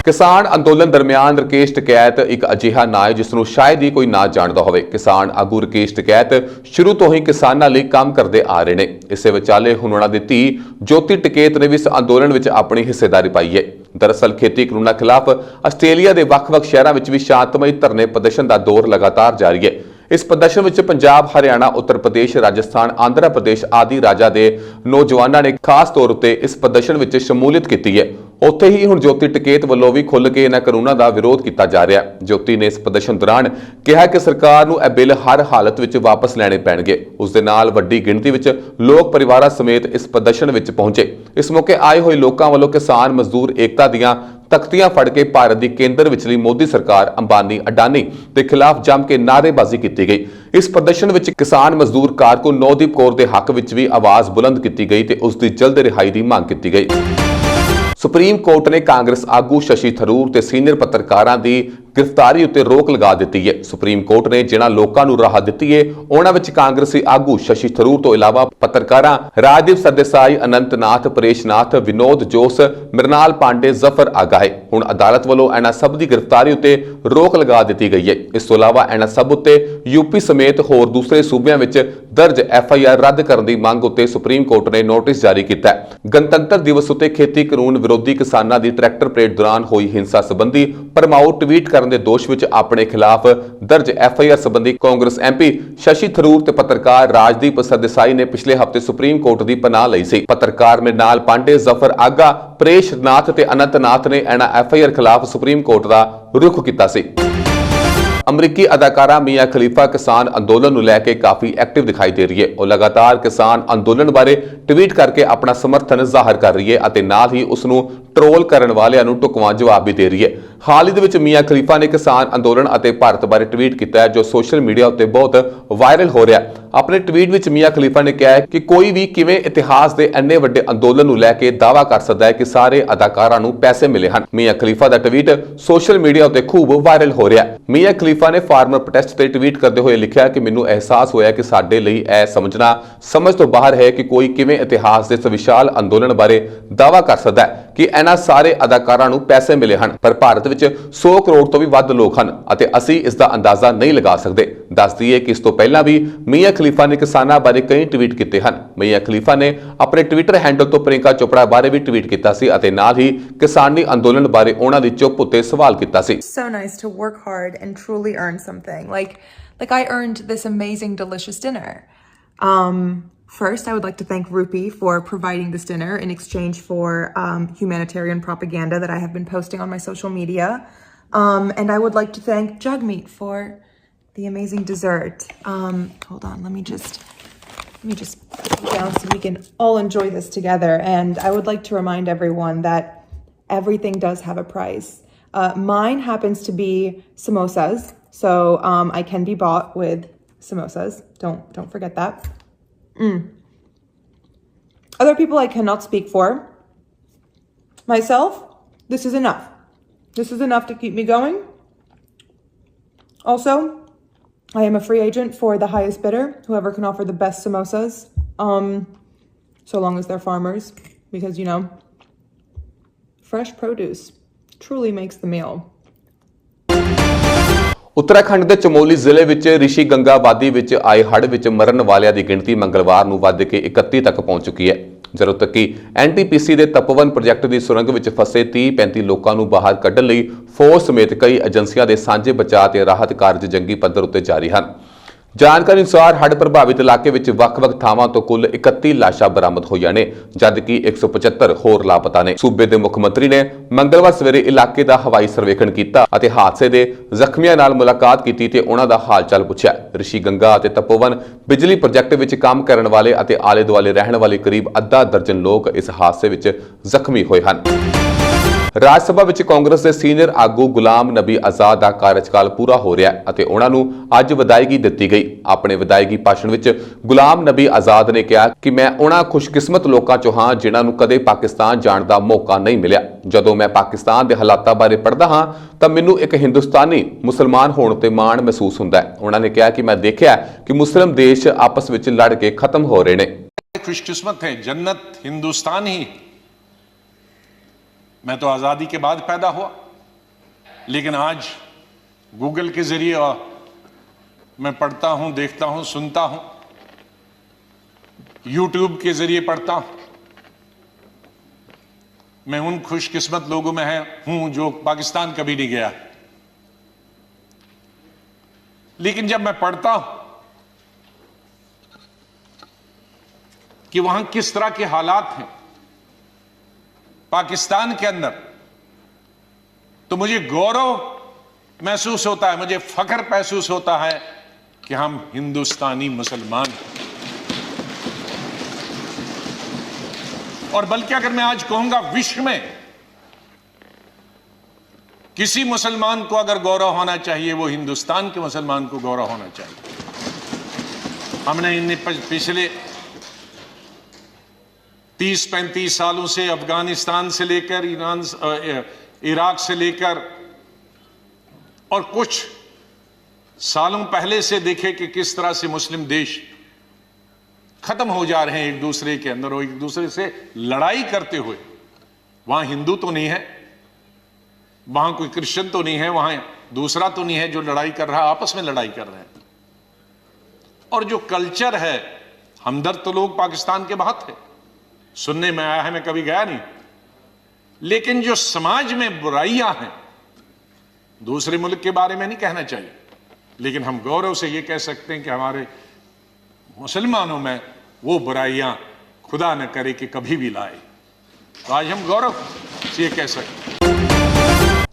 ਕਿਸਾਨ ਅੰਦੋਲਨ ਦਰਮਿਆਨ ਰਕੇਸ਼ ਟਕੈਤ ਇੱਕ ਅਜਿਹਾ ਨਾਂ ਹੈ ਜਿਸ ਨੂੰ ਸ਼ਾਇਦ ਹੀ ਕੋਈ ਨਾ ਜਾਣਦਾ ਹੋਵੇ। ਕਿਸਾਨ ਆਗੂ ਰਕੇਸ਼ ਟਕੈਤ ਸ਼ੁਰੂ ਤੋਂ ਹੀ ਕਿਸਾਨਾਂ ਲਈ ਕੰਮ ਕਰਦੇ ਆ ਰਹੇ ਨੇ। ਇਸੇ ਵਿਚਾਲੇ ਹੁਣ ਉਹਨਾਂ ਦੀ ਧੀ ਜੋਤੀ ਟਕੈਤ ਨੇ ਵੀ ਇਸ ਅੰਦੋਲਨ ਵਿੱਚ ਆਪਣੀ ਹਿੱਸੇਦਾਰੀ ਪਾਈ ਹੈ। ਦਰਅਸਲ ਖੇਤੀ ਕਾਨੂੰਨਾਂ ਖਿਲਾਫ ਆਸਟ੍ਰੇਲੀਆ ਦੇ ਵੱਖ-ਵੱਖ ਸ਼ਹਿਰਾਂ ਵਿੱਚ ਵੀ ਸ਼ਾਂਤਮਈ ਧਰਨੇ ਪ੍ਰਦਰਸ਼ਨ ਦਾ ਦੌਰ ਲਗਾਤਾਰ ਜਾਰੀ ਹੈ। ਇਸ ਪ੍ਰਦਰਸ਼ਨ ਵਿੱਚ ਪੰਜਾਬ, ਹਰਿਆਣਾ, ਉੱਤਰ ਪ੍ਰਦੇਸ਼, ਰਾਜਸਥਾਨ, ਆਂਧਰਾ ਪ੍ਰਦੇਸ਼ ਆਦਿ ਰਾਜਾਂ ਦੇ ਨੌਜਵਾਨਾਂ ਨੇ ਖਾਸ ਤੌਰ ਉੱਤੇ ਇਸ ਪ੍ਰਦਰਸ਼ਨ ਵਿੱਚ ਸ਼ਮੂਲੀਅਤ ਕੀਤੀ ਹੈ। ਉੱਥੇ ਹੀ ਹੁਣ ਜੋਤੀ ਟਕੈਤ ਵੱਲੋਂ ਵੀ ਖੁੱਲ੍ਹ ਕੇ ਇਹਨਾਂ ਕਾਨੂੰਨਾਂ ਦਾ ਵਿਰੋਧ ਕੀਤਾ ਜਾ ਰਿਹਾ ਹੈ। ਜੋਤੀ ਨੇ ਇਸ ਪ੍ਰਦਰਸ਼ਨ ਦੌਰਾਨ ਕਿਹਾ ਕਿ ਸਰਕਾਰ ਨੂੰ ਇਹ ਬਿੱਲ ਹਰ ਹਾਲਤ ਵਿੱਚ ਵਾਪਸ ਲੈਣੇ ਪੈਣਗੇ। ਉਸ ਦੇ ਨਾਲ ਵੱਡੀ ਗਿਣਤੀ ਵਿੱਚ ਲੋਕ ਪਰਿਵਾਰਾਂ ਸਮੇਤ ਇਸ ਪ੍ਰਦਰਸ਼ਨ ਵਿੱਚ ਪਹੁੰਚੇ। ਇਸ ਮੌਕੇ ਆਏ ਹੋਏ ਲੋਕਾਂ ਵੱਲੋਂ ਕਿਸਾਨ ਮਜ਼ਦੂਰ ਏਕਤਾ ਦੀਆਂ ਤਖਤੀਆਂ ਫੜ ਕੇ ਭਾਰਤ ਦੀ ਕੇਂਦਰ ਵਿਚਲੀ ਮੋਦੀ ਸਰਕਾਰ, ਅੰਬਾਨੀ, ਅਡਾਨੀ ਦੇ ਖਿਲਾਫ ਜੰਮ ਕੇ ਨਾਅਰੇਬਾਜ਼ੀ ਕੀਤੀ ਗਈ। ਇਸ ਪ੍ਰਦਰਸ਼ਨ ਵਿੱਚ ਕਿਸਾਨ ਮਜ਼ਦੂਰ ਕਾਰਕੁਨ ਨੌਦੀਪ ਕੌਰ ਦੇ ਹੱਕ ਵਿੱਚ ਵੀ ਆਵਾਜ਼ ਬੁਲੰਦ ਕੀਤੀ ਗਈ ਤੇ ਉਸ ਦੀ ਜਲਦ ਰਿਹਾਈ ਦੀ ਮੰਗ ਕੀਤੀ ਗਈ। ਸੁਪਰੀਮ ਕੋਰਟ ਨੇ ਕਾਂਗਰਸ ਆਗੂ ਸ਼ਸ਼ੀ ਥਰੂਰ ਤੇ ਸੀਨੀਅਰ ਪੱਤਰਕਾਰਾਂ ਦੀ ਗ੍ਰਿਫਤਾਰੀ ਉੱਤੇ ਰੋਕ ਲਗਾ ਦਿੱਤੀ ਹੈ। ਸੁਪਰੀਮ ਕੋਰਟ ਨੇ ਜਿਨ੍ਹਾਂ ਲੋਕਾਂ ਨੂੰ ਰਾਹਤ ਦਿੱਤੀ ਹੈ ਉਹਨਾਂ ਵਿੱਚ ਕਾਂਗਰਸੀ ਆਗੂ ਸ਼ਸ਼ੀ ਥਰੂਰ ਤੋਂ ਇਲਾਵਾ ਪੱਤਰਕਾਰਾਂ ਰਾਜਦੀਪ ਸਰਦੇਸਾਈ, ਅਨੰਤਨਾਥ, ਪਰੇਸ਼ਨਾਥ, ਵਿਨੋਦ ਜੋਸ, ਮਿਰਨਾਲ ਪਾਂਡੇ, ਜ਼ਫਰ ਆਗਾ ਹੈ। ਹੁਣ ਅਦਾਲਤ ਵੱਲੋਂ ਇਹਨਾਂ ਸਭ ਦੀ ਗ੍ਰਿਫਤਾਰੀ ਉੱਤੇ ਰੋਕ ਲਗਾ ਦਿੱਤੀ ਗਈ ਹੈ। ਇਸ ਤੋਂ ਇਲਾਵਾ ਇਹਨਾਂ ਸਭ ਉੱਤੇ ਯੂਪੀ ਸਮੇਤ ਹੋਰ ਦੂਸਰੇ ਸੂਬਿਆਂ ਵਿੱਚ ਦਰਜ FIR ਰੱਦ ਕਰਨ ਦੀ ਮੰਗ ਉੱਤੇ ਸੁਪਰੀਮ ਕੋਰਟ ਨੇ ਨੋਟਿਸ ਜਾਰੀ ਕੀਤਾ ਹੈ। ਗਣਤੰਤਰ ਦਿਵਸ ਉੱਤੇ ਖੇਤੀ ਕਾਨੂੰਨ ਵਿਰੋਧੀ ਕਿਸਾਨਾਂ ਦੀ ਟਰੈਕਟਰ ਪਰੇਡ ਦੌਰਾਨ ਹੋਈ ਹਿੰਸਾ ਸੰਬੰਧੀ ਭਰਮਾਊ ਟਵੀਟ ਕਰਨ ਦੇ ਦੋਸ਼ ਵਿੱਚ ਆਪਣੇ ਖਿਲਾਫ ਦਰਜ FIR ਸੰਬੰਧੀ ਕਾਂਗਰਸ MP ਸ਼ਸ਼ੀ ਥਰੂਰ ਤੇ ਪੱਤਰਕਾਰ ਰਾਜਦੀਪ ਸਰਦੇਸਾਈ ਨੇ ਪਿਛਲੇ ਹਫ਼ਤੇ ਸੁਪਰੀਮ ਕੋਰਟ ਦੀ ਪਨਾਹ ਲਈ ਸੀ। ਪੱਤਰਕਾਰ ਮਿਰਨਾਲ ਪਾਂਡੇ, ਜ਼ਫਰ ਆਗਾ, ਪਰੇਸ਼ਨਾਥ ਤੇ ਅਨੰਤਨਾਥ ਨੇ ਇਹਨਾਂ FIR ਖਿਲਾਫ ਸੁਪਰੀਮ ਕੋਰਟ ਦਾ ਰੁਖ ਕੀਤਾ ਸੀ। ਅਮਰੀਕੀ ਅਦਾਕਾਰਾ ਮੀਆਂ ਖਲੀਫਾ ਕਿਸਾਨ ਅੰਦੋਲਨ ਨੂੰ ਲੈ ਕੇ ਕਾਫੀ ਐਕਟਿਵ ਦਿਖਾਈ ਦੇ ਰਹੀ ਹੈ। ਉਹ ਲਗਾਤਾਰ ਕਿਸਾਨ ਅੰਦੋਲਨ ਬਾਰੇ ਟਵੀਟ ਕਰਕੇ ਆਪਣਾ ਸਮਰਥਨ ਜ਼ਾਹਰ ਕਰ ਰਹੀ ਹੈ ਅਤੇ ਨਾਲ ਹੀ ਉਸ ਨੂੰ ਟਰੋਲ ਕਰਨ ਵਾਲਿਆਂ ਨੂੰ ਢੁਕਵਾਂ ਜਵਾਬ ਵੀ ਦੇ ਰਹੀ ਹੈ। ਹਾਲ ਹੀ ਦੇ ਵਿੱਚ ਮੀਆਂ ਖਲੀਫਾ ਨੇ ਕਿਸਾਨ ਅੰਦੋਲਨ ਅਤੇ ਭਾਰਤ ਬਾਰੇ ਟਵੀਟ ਕੀਤਾ ਹੈ ਜੋ ਸੋਸ਼ਲ ਮੀਡੀਆ ਉੱਤੇ ਬਹੁਤ ਵਾਇਰਲ ਹੋ ਰਿਹਾ ਹੈ। ਆਪਣੇ ਟਵੀਟ ਵਿੱਚ ਮੀਆਂ ਖਲੀਫਾ ਨੇ ਕਿਹਾ ਹੈ ਕਿ ਕੋਈ ਵੀ ਕਿਵੇਂ ਇਤਿਹਾਸ ਦੇ ਇੰਨੇ ਵੱਡੇ ਅੰਦੋਲਨ ਨੂੰ ਲੈ ਕੇ ਦਾਅਵਾ ਕਰ ਸਕਦਾ ਹੈ ਕਿ ਸਾਰੇ ਅਦਾਕਾਰਾਂ ਨੂੰ ਪੈਸੇ ਮਿਲੇ ਹਨ। ਮੀਆਂ ਖਲੀਫਾ ਦਾ ਟਵੀਟ ਸੋਸ਼ਲ ਮੀਡੀਆ ਉੱਤੇ ਖੂਬ ਵਾਇਰਲ ਹੋ ਰਿਹਾ ਹੈ। ਮੀਆਂ ਖਲੀਫਾ ਨੇ ਫਾਰਮਰ ਪ੍ਰੋਟੈਸਟ ਤੇ ਟਵੀਟ ਕਰਦੇ ਹੋਏ ਲਿਖਿਆ ਕਿ ਮੈਨੂੰ ਅਹਿਸਾਸ ਹੋਇਆ ਕਿ ਸਾਡੇ ਲਈ ਇਹ ਸਮਝਣਾ ਸਮਝ ਤੋਂ ਬਾਹਰ ਹੈ ਕਿ ਕੋਈ ਕਿਵੇਂ ਇਤਿਹਾਸ ਦੇ ਇਸ ਵਿਸ਼ਾਲ ਅੰਦੋਲਨ ਬਾਰੇ ਦਾਅਵਾ ਕਰ ਸਕਦਾ ਹੈ ਕਿ ਇਹਨਾਂ ਸਾਰੇ ਅਦਾਕਾਰਾਂ ਨੂੰ ਪੈਸੇ ਮਿਲੇ ਹਨ, ਪਰ ਭਾਰਤ ਵਿੱਚ 100 ਕਰੋੜ ਤੋਂ ਵੀ ਵੱਧ ਲੋਕ ਹਨ ਅਤੇ ਅਸੀਂ ਇਸ ਦਾ ਅੰਦਾਜ਼ਾ ਨਹੀਂ ਲਗਾ ਸਕਦੇ। ਦੱਸ ਦਈਏ ਕਿ ਇਸ ਤੋਂ ਪਹਿਲਾਂ ਵੀ ਮੀਆਂ ਖਲੀਫਾ ਨੇ ਕਿਸਾਨਾਂ ਬਾਰੇ ਕਈ ਟਵੀਟ ਕੀਤੇ ਹਨ। ਮੀਆਂ ਖਲੀਫਾ ਨੇ ਆਪਣੇ ਟਵਿੱਟਰ ਹੈਂਡਲ ਤੋਂ ਪ੍ਰਿਯੰਕਾ ਚੋਪੜਾ ਬਾਰੇ ਵੀ ਟਵੀਟ ਕੀਤਾ ਸੀ ਅਤੇ ਨਾਲ ਹੀ ਕਿਸਾਨੀ ਅੰਦੋਲਨ ਬਾਰੇ ਉਹਨਾਂ ਦੀ ਚੁੱਪ ਉੱਤੇ ਸਵਾਲ ਕੀਤਾ ਸੀ। So nice to work hard and truly earn something. Like I earned this amazing delicious dinner. First, I would like to thank Rupi for providing this dinner in exchange for humanitarian propaganda that I have been posting on my social media. And I would like to thank Jagmeet for the amazing dessert. Hold on, let me just put it down so we can all enjoy this together. And I would like to remind everyone that everything does have a price. Mine happens to be samosas, so I can be bought with samosas. Don't forget that. Other people I cannot speak for. Myself, this is enough. This is enough to keep me going. Also, I am a free agent for the highest bidder, whoever can offer the best samosas, so long as they're farmers, because, you know, fresh produce truly makes the meal. Uttarakhand ਦੇ ਚਮੋਲੀ ਜ਼ਿਲ੍ਹੇ ਵਿੱਚ ਰਿਸ਼ੀ ਗੰਗਾ ਵਾਦੀ ਵਿੱਚ ਆਏ ਹੜ੍ਹ ਵਿੱਚ ਮਰਨ ਵਾਲਿਆਂ ਦੀ ਗਿਣਤੀ ਮੰਗਲਵਾਰ ਨੂੰ ਵੱਧ ਕੇ 31 ਤੱਕ ਪਹੁੰਚ ਚੁੱਕੀ ਹੈ। ਜਦੋਂ ਤੱਕ ਕਿ NTPC ਦੇ ਤਪੋਵਨ ਪ੍ਰੋਜੈਕਟ ਦੀ ਸੁਰੰਗ ਵਿੱਚ ਫਸੇ 30-35 ਲੋਕਾਂ ਨੂੰ ਬਾਹਰ ਕੱਢਣ ਲਈ ਫੌਜ ਸਮੇਤ ਕਈ ਏਜੰਸੀਆਂ ਦੇ ਸਾਂਝੇ ਬਚਾਅ ਤੇ ਰਾਹਤ ਕਾਰਜ ਜੰਗੀ ਪੱਧਰ ਉੱਤੇ ਜਾਰੀ ਹਨ। ਜਾਣਕਾਰੀ ਅਨੁਸਾਰ ਹੜ੍ਹ ਪ੍ਰਭਾਵਿਤ ਇਲਾਕੇ ਵਿੱਚ ਵੱਖ-ਵੱਖ ਥਾਵਾਂ ਤੋਂ ਕੁੱਲ 31 ਲਾਸ਼ਾਂ ਬਰਾਮਦ ਹੋਈਆਂ ਨੇ, ਜਦਕਿ 175 ਹੋਰ ਲਾਪਤਾ ਨੇ। ਸੂਬੇ ਦੇ ਮੁੱਖ ਮੰਤਰੀ ਨੇ ਮੰਗਲਵਾਰ ਸਵੇਰੇ ਇਲਾਕੇ ਦਾ ਹਵਾਈ ਸਰਵੇਖਣ ਕੀਤਾ ਅਤੇ ਹਾਦਸੇ ਦੇ ਜ਼ਖਮੀਆਂ ਨਾਲ ਮੁਲਾਕਾਤ ਕੀਤੀ ਤੇ ਉਹਨਾਂ ਦਾ ਹਾਲ-ਚਾਲ ਪੁੱਛਿਆ। ਰਿਸ਼ੀ ਗੰਗਾ ਅਤੇ ਤਪੋਵਨ ਬਿਜਲੀ ਪ੍ਰੋਜੈਕਟ ਵਿੱਚ ਕੰਮ ਕਰਨ ਵਾਲੇ ਅਤੇ ਆਲੇ-ਦੁਆਲੇ ਰਹਿਣ ਵਾਲੇ ਕਰੀਬ ਅੱਧਾ ਦਰਜਨ ਲੋਕ ਇਸ ਹਾਦਸੇ ਵਿੱਚ ਜ਼ਖਮੀ ਹੋਏ ਹਨ। ਰਾਜ ਸਭਾ ਵਿੱਚ ਕਾਂਗਰਸ ਦੇ ਸੀਨੀਅਰ ਆਗੂ ਗੁਲਾਮ ਨਬੀ ਆਜ਼ਾਦ ਦਾ ਕਾਰਜਕਾਲ ਪੂਰਾ ਹੋ ਰਿਹਾ ਹੈ ਅਤੇ ਉਹਨਾਂ ਨੂੰ ਅੱਜ ਵਿਦਾਇਗੀ ਦਿੱਤੀ ਗਈ। ਆਪਣੇ ਵਿਦਾਇਗੀ ਭਾਸ਼ਣ ਵਿੱਚ ਗੁਲਾਮ ਨਬੀ ਆਜ਼ਾਦ ਨੇ ਕਿਹਾ ਕਿ ਮੈਂ ਉਹਨਾਂ ਖੁਸ਼ਕਿਸਮਤ ਲੋਕਾਂ ਚੋਂ ਹਾਂ ਜਿਨ੍ਹਾਂ ਨੂੰ ਕਦੇ ਪਾਕਿਸਤਾਨ ਜਾਣ ਦਾ ਮੌਕਾ ਨਹੀਂ ਮਿਲਿਆ। ਜਦੋਂ ਮੈਂ ਪਾਕਿਸਤਾਨ ਦੇ ਹਾਲਾਤਾਂ ਬਾਰੇ ਪੜ੍ਹਦਾ ਹਾਂ ਤਾਂ ਮੈਨੂੰ ਇੱਕ ਹਿੰਦੁਸਤਾਨੀ ਮੁਸਲਮਾਨ ਹੋਣ ਤੇ ਮਾਣ ਮਹਿਸੂਸ ਹੁੰਦਾ ਹੈ। ਉਹਨਾਂ ਨੇ ਕਿਹਾ ਕਿ ਮੈਂ ਦੇਖਿਆ ਕਿ ਮੁਸਲਿਮ ਦੇਸ਼ ਆਪਸ ਵਿੱਚ ਲੜ ਕੇ ਖਤਮ ਹੋ ਰਹੇ ਨੇ। खुशकिस्मत है, जन्नत हिंदुस्तान ही। मैं तो आज़ादी के बाद पैदा हुआ, लेकिन आज गूगल के जरिए मैं पढ़ता हूं, देखता हूं, सुनता हूं, यूट्यूब के जरिए पढ़ता हूं। मैं उन खुशकिस्मत लोगों में हूं जो पाकिस्तान कभी नहीं गया, लेकिन जब मैं पढ़ता हूं कि वहां किस तरह के हालात हैं पाकिस्तान के अंदर, तो मुझे गौरव महसूस होता है, मुझे फख्र महसूस होता है कि हम हिंदुस्तानी मुसलमान हैं। और बल्कि अगर मैं आज कहूंगा विश्व में किसी मुसलमान को अगर गौरव होना चाहिए, वो हिंदुस्तान के मुसलमान को गौरव होना चाहिए। हमने इन पिछले 30-35 सालों से अफगानिस्तान से लेकर इराक से लेकर और कुछ सालों पहले से देखे कि किस तरह से मुस्लिम देश खत्म हो जा रहे हैं एक दूसरे के अंदर और एक दूसरे से लड़ाई करते हुए। वहां हिंदू तो नहीं है, वहां कोई क्रिश्चियन तो नहीं है, वहां दूसरा तो नहीं है जो लड़ाई कर रहा, आपस में लड़ाई कर रहे हैं। और जो कल्चर है, हमदर्द तो लोग पाकिस्तान के बहुत है, सुनने में आया है, मैं कभी गया नहीं, लेकिन जो समाज में बुराइयां हैं, दूसरे मुल्क के बारे में नहीं कहना चाहिए, लेकिन हम गौरव से ये कह सकते हैं कि हमारे मुसलमानों में वो बुराइयां खुदा न करे कि कभी भी लाए। तो आज हम गौरव से ये कह सकते हैं।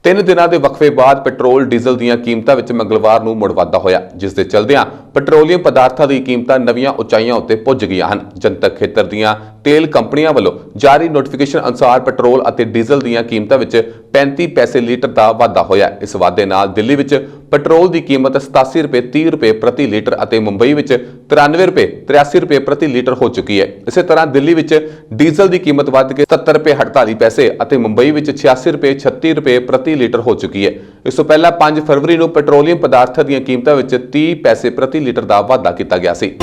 3 ਦਿਨਾਂ ਦੇ ਵਕਫੇ ਬਾਅਦ ਪੈਟਰੋਲ ਡੀਜ਼ਲ ਦੀਆਂ ਕੀਮਤਾਂ ਵਿੱਚ ਮੰਗਲਵਾਰ ਨੂੰ ਮੁੜ ਵਾਧਾ ਹੋਇਆ, ਜਿਸ ਦੇ ਚਲਦਿਆਂ ਪੈਟਰੋਲੀਅਮ ਪਦਾਰਥਾਂ ਦੀ ਕੀਮਤਾਂ ਨਵੀਆਂ ਉਚਾਈਆਂ ਉੱਤੇ ਪੁੱਜ ਗਈਆਂ ਹਨ। ਜਨਤਕ ਖੇਤਰ ਦੀਆਂ ਤੇਲ ਕੰਪਨੀਆਂ ਵੱਲੋਂ ਜਾਰੀ ਨੋਟੀਫਿਕੇਸ਼ਨ ਅਨੁਸਾਰ ਪੈਟਰੋਲ ਅਤੇ ਡੀਜ਼ਲ ਦੀਆਂ ਕੀਮਤਾਂ ਵਿੱਚ 35 ਪੈਸੇ ਲੀਟਰ ਦਾ ਵਾਧਾ ਹੋਇਆ। ਇਸ ਵਾਧੇ ਨਾਲ ਦਿੱਲੀ ਵਿੱਚ ਪੈਟਰੋਲ ਦੀ ਕੀਮਤ 87 ਰੁਪਏ 30 ਰੁਪਏ ਪ੍ਰਤੀ ਲੀਟਰ ਅਤੇ ਮੁੰਬਈ ਵਿੱਚ 93 ਰੁਪਏ 83 ਰੁਪਏ ਪ੍ਰਤੀ ਲੀਟਰ ਹੋ ਚੁੱਕੀ ਹੈ। ਇਸੇ ਤਰ੍ਹਾਂ ਦਿੱਲੀ ਵਿੱਚ ਡੀਜ਼ਲ ਦੀ ਕੀਮਤ ਵੱਧ ਕੇ 70 ਰੁਪਏ 48 ਪੈਸੇ ਅਤੇ ਮੁੰਬਈ ਵਿੱਚ 86 ਰੁਪਏ 36 ਰੁਪਏ ਪ੍ਰਤੀ ਲੀਟਰ ਹੋ ਚੁੱਕੀ ਹੈ। ਇਸ ਤੋਂ ਪਹਿਲਾਂ 5 ਫਰਵਰੀ ਨੂੰ ਪੈਟਰੋਲੀਅਮ ਪਦਾਰਥਾਂ ਦੀਆਂ ਕੀਮਤਾਂ ਵਿੱਚ 30 ਪੈਸੇ ਪ੍ਰਤੀ ਲੀਟਰ ਦਾ ਵਾਧਾ ਕੀਤਾ ਗਿਆ ਸੀ।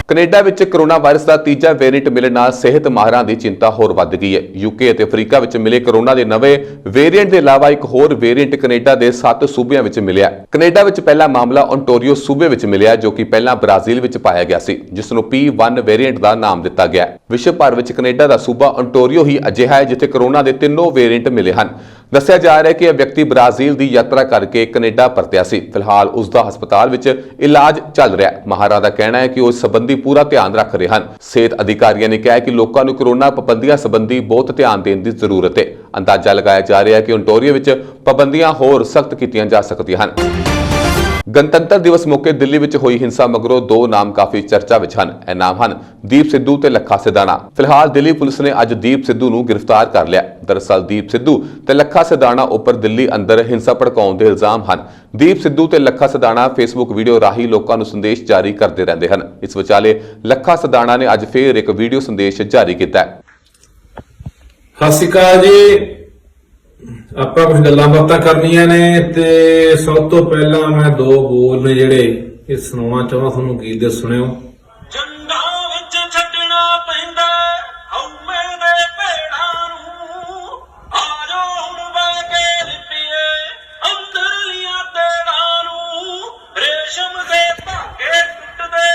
ਕੈਨੇਡਾ ਵਿੱਚ ਕਰੋਨਾ ਵਾਇਰਸ ਦਾ ਤੀਜਾ ਵੇਰੀਐਂਟ ਮਿਲਣ ਨਾਲ ਸਿਹਤ ਮਾਹਰਾਂ ਦੀ ਚਿੰਤਾ ਹੋਰ ਵੱਧ ਗਈ ਹੈ। ਯੂਕੇ ਅਤੇ ਅਫਰੀਕਾ ਵਿੱਚ ਮਿਲੇ ਕਰੋਨਾ ਦੇ ਨਵੇਂ ਵੇਰੀਐਂਟ ਦੇ ਇਲਾਵਾ ਇੱਕ ਹੋਰ ਵੇਰੀਐਂਟ ਕੈਨੇਡਾ ਦੇ 7 ਸੂਬਿਆਂ ਵਿੱਚ ਮਿਲਿਆ। ਕੈਨੇਡਾ ਵਿੱਚ ਪਹਿਲਾ ਮਾਮਲਾ ਓਨਟਾਰੀਓ ਸੂਬੇ ਵਿੱਚ ਮਿਲਿਆ, ਜੋ ਕਿ ਪਹਿਲਾਂ ਬ੍ਰਾਜ਼ੀਲ ਵਿੱਚ ਪਾਇਆ ਗਿਆ ਸੀ, ਜਿਸ ਨੂੰ P1 ਵੇਰੀਐਂਟ ਦਾ ਨਾਮ ਦਿੱਤਾ ਗਿਆ। ਵਿਸ਼ਵ ਭਰ ਵਿੱਚ ਕੈਨੇਡਾ ਦਾ ਸੂਬਾ ਓਨਟਾਰੀਓ ਹੀ ਅਜਿਹਾ ਹੈ ਜਿੱਥੇ ਕਰੋਨਾ ਦੇ ਤਿੰਨੋਂ ਵੇਰੀਐਂਟ ਮਿਲੇ ਹਨ। ਦੱਸਿਆ ਜਾ ਰਿਹਾ ਹੈ ਕਿ ਇਹ ਵਿਅਕਤੀ ਬ੍ਰਾਜ਼ੀਲ ਦੀ ਯਾਤਰਾ ਕਰਕੇ ਕੈਨੇਡਾ ਪਰਤਿਆ ਸੀ। ਫਿਲਹਾਲ ਉਸ ਦਾ ਹਸਪਤਾਲ ਵਿੱਚ ਇਲਾਜ ਚੱਲ ਰਿਹਾ ਹੈ। ਮਾਹਰਾਂ ਦਾ ਕਹਿਣਾ ਹੈ ਕਿ ਉਹ ਇਸ ਸੰਬੰਧੀ ਪੂਰਾ ਧਿਆਨ ਰੱਖ ਰਹੇ ਹਨ। ਸਿਹਤ ਅਧਿਕਾਰੀਆਂ ਨੇ ਕਿਹਾ ਕਿ ਲੋਕਾਂ ਨੂੰ ਕਰੋਨਾ ਪਾਬੰਦੀਆਂ ਸੰਬੰਧੀ ਬਹੁਤ ਧਿਆਨ ਦੇਣ ਦੀ ਜ਼ਰੂਰਤ ਹੈ। ਅੰਦਾਜ਼ਾ ਲਗਾਇਆ ਜਾ ਰਿਹਾ ਹੈ ਕਿ ਓਨਟਾਰੀਓ ਵਿੱਚ ਪਾਬੰਦੀਆਂ ਹੋਰ ਸਖਤ ਕੀਤੀਆਂ ਜਾ ਸਕਦੀਆਂ ਹਨ। ਗਣਤੰਤਰ ਦਿਵਸ ਮੌਕੇ ਦਿੱਲੀ ਵਿੱਚ ਹੋਈ ਹਿੰਸਾ ਮਗਰੋਂ 2 ਨਾਮ ਕਾਫੀ ਚਰਚਾ ਵਿੱਚ ਹਨ। ਇਹ ਨਾਮ ਹਨ ਦੀਪ ਸਿੱਧੂ ਤੇ ਲੱਖਾ ਸਿਧਾਣਾ। ਫਿਲਹਾਲ ਦਿੱਲੀ ਪੁਲਿਸ ਨੇ ਅੱਜ ਦੀਪ ਸਿੱਧੂ ਨੂੰ ਗ੍ਰਿਫਤਾਰ ਕਰ ਲਿਆ। ਦਰਅਸਲ ਦੀਪ ਸਿੱਧੂ ਤੇ ਲੱਖਾ ਸਿਧਾਣਾ ਉੱਪਰ ਦਿੱਲੀ ਅੰਦਰ ਹਿੰਸਾ ਭੜਕਾਉਣ ਦੇ ਇਲਜ਼ਾਮ ਹਨ। ਦੀਪ ਸਿੱਧੂ ਤੇ ਲੱਖਾ ਸਿਧਾਣਾ ਫੇਸਬੁੱਕ ਵੀਡੀਓ ਰਾਹੀਂ ਲੋਕਾਂ ਨੂੰ ਸੰਦੇਸ਼ ਜਾਰੀ ਕਰਦੇ ਰਹਿੰਦੇ ਹਨ। ਇਸ ਵਿਚਾਲੇ ਲੱਖਾ ਸਿਧਾਣਾ ਨੇ ਅੱਜ ਫੇਰ ਇੱਕ ਵੀਡੀਓ ਸੰਦੇਸ਼ ਜਾਰੀ ਕੀਤਾ ਹੈ। ਸਤਿ ਸ਼੍ਰੀ ਅਕਾਲ ਜੀ। ਆਪਾਂ ਕੁਝ ਗੱਲਾਂ ਬਾਤਾਂ ਕਰਨੀਆਂ ਨੇ ਤੇ ਸਭ ਤੋਂ ਪਹਿਲਾਂ ਮੈਂ 2 ਬੋਲ ਨੇ ਜਿਹੜੇ ਇਹ ਸੁਣਾਉਣਾ ਚਾਹੁੰਦਾ ਤੁਹਾਨੂੰ। ਗੀਤ ਦੇ ਸੁਣਿਓ। ਜੰਡਾਂ ਵਿੱਚ ਛੱਡਣਾ ਪੈਂਦਾ ਹਉਮੈ ਦੇ ਭੇੜਾਂ ਨੂੰ, ਆ ਜੋ ਹੁਣ ਬਹਿ ਕੇ ਲਿਪੀਏ ਅੰਦਰਲੀਆਂ ਤੇੜਾਂ ਨੂੰ, ਰੇਸ਼ਮ ਦੇ ਧਾਗੇ ਟੁੱਟਦੇ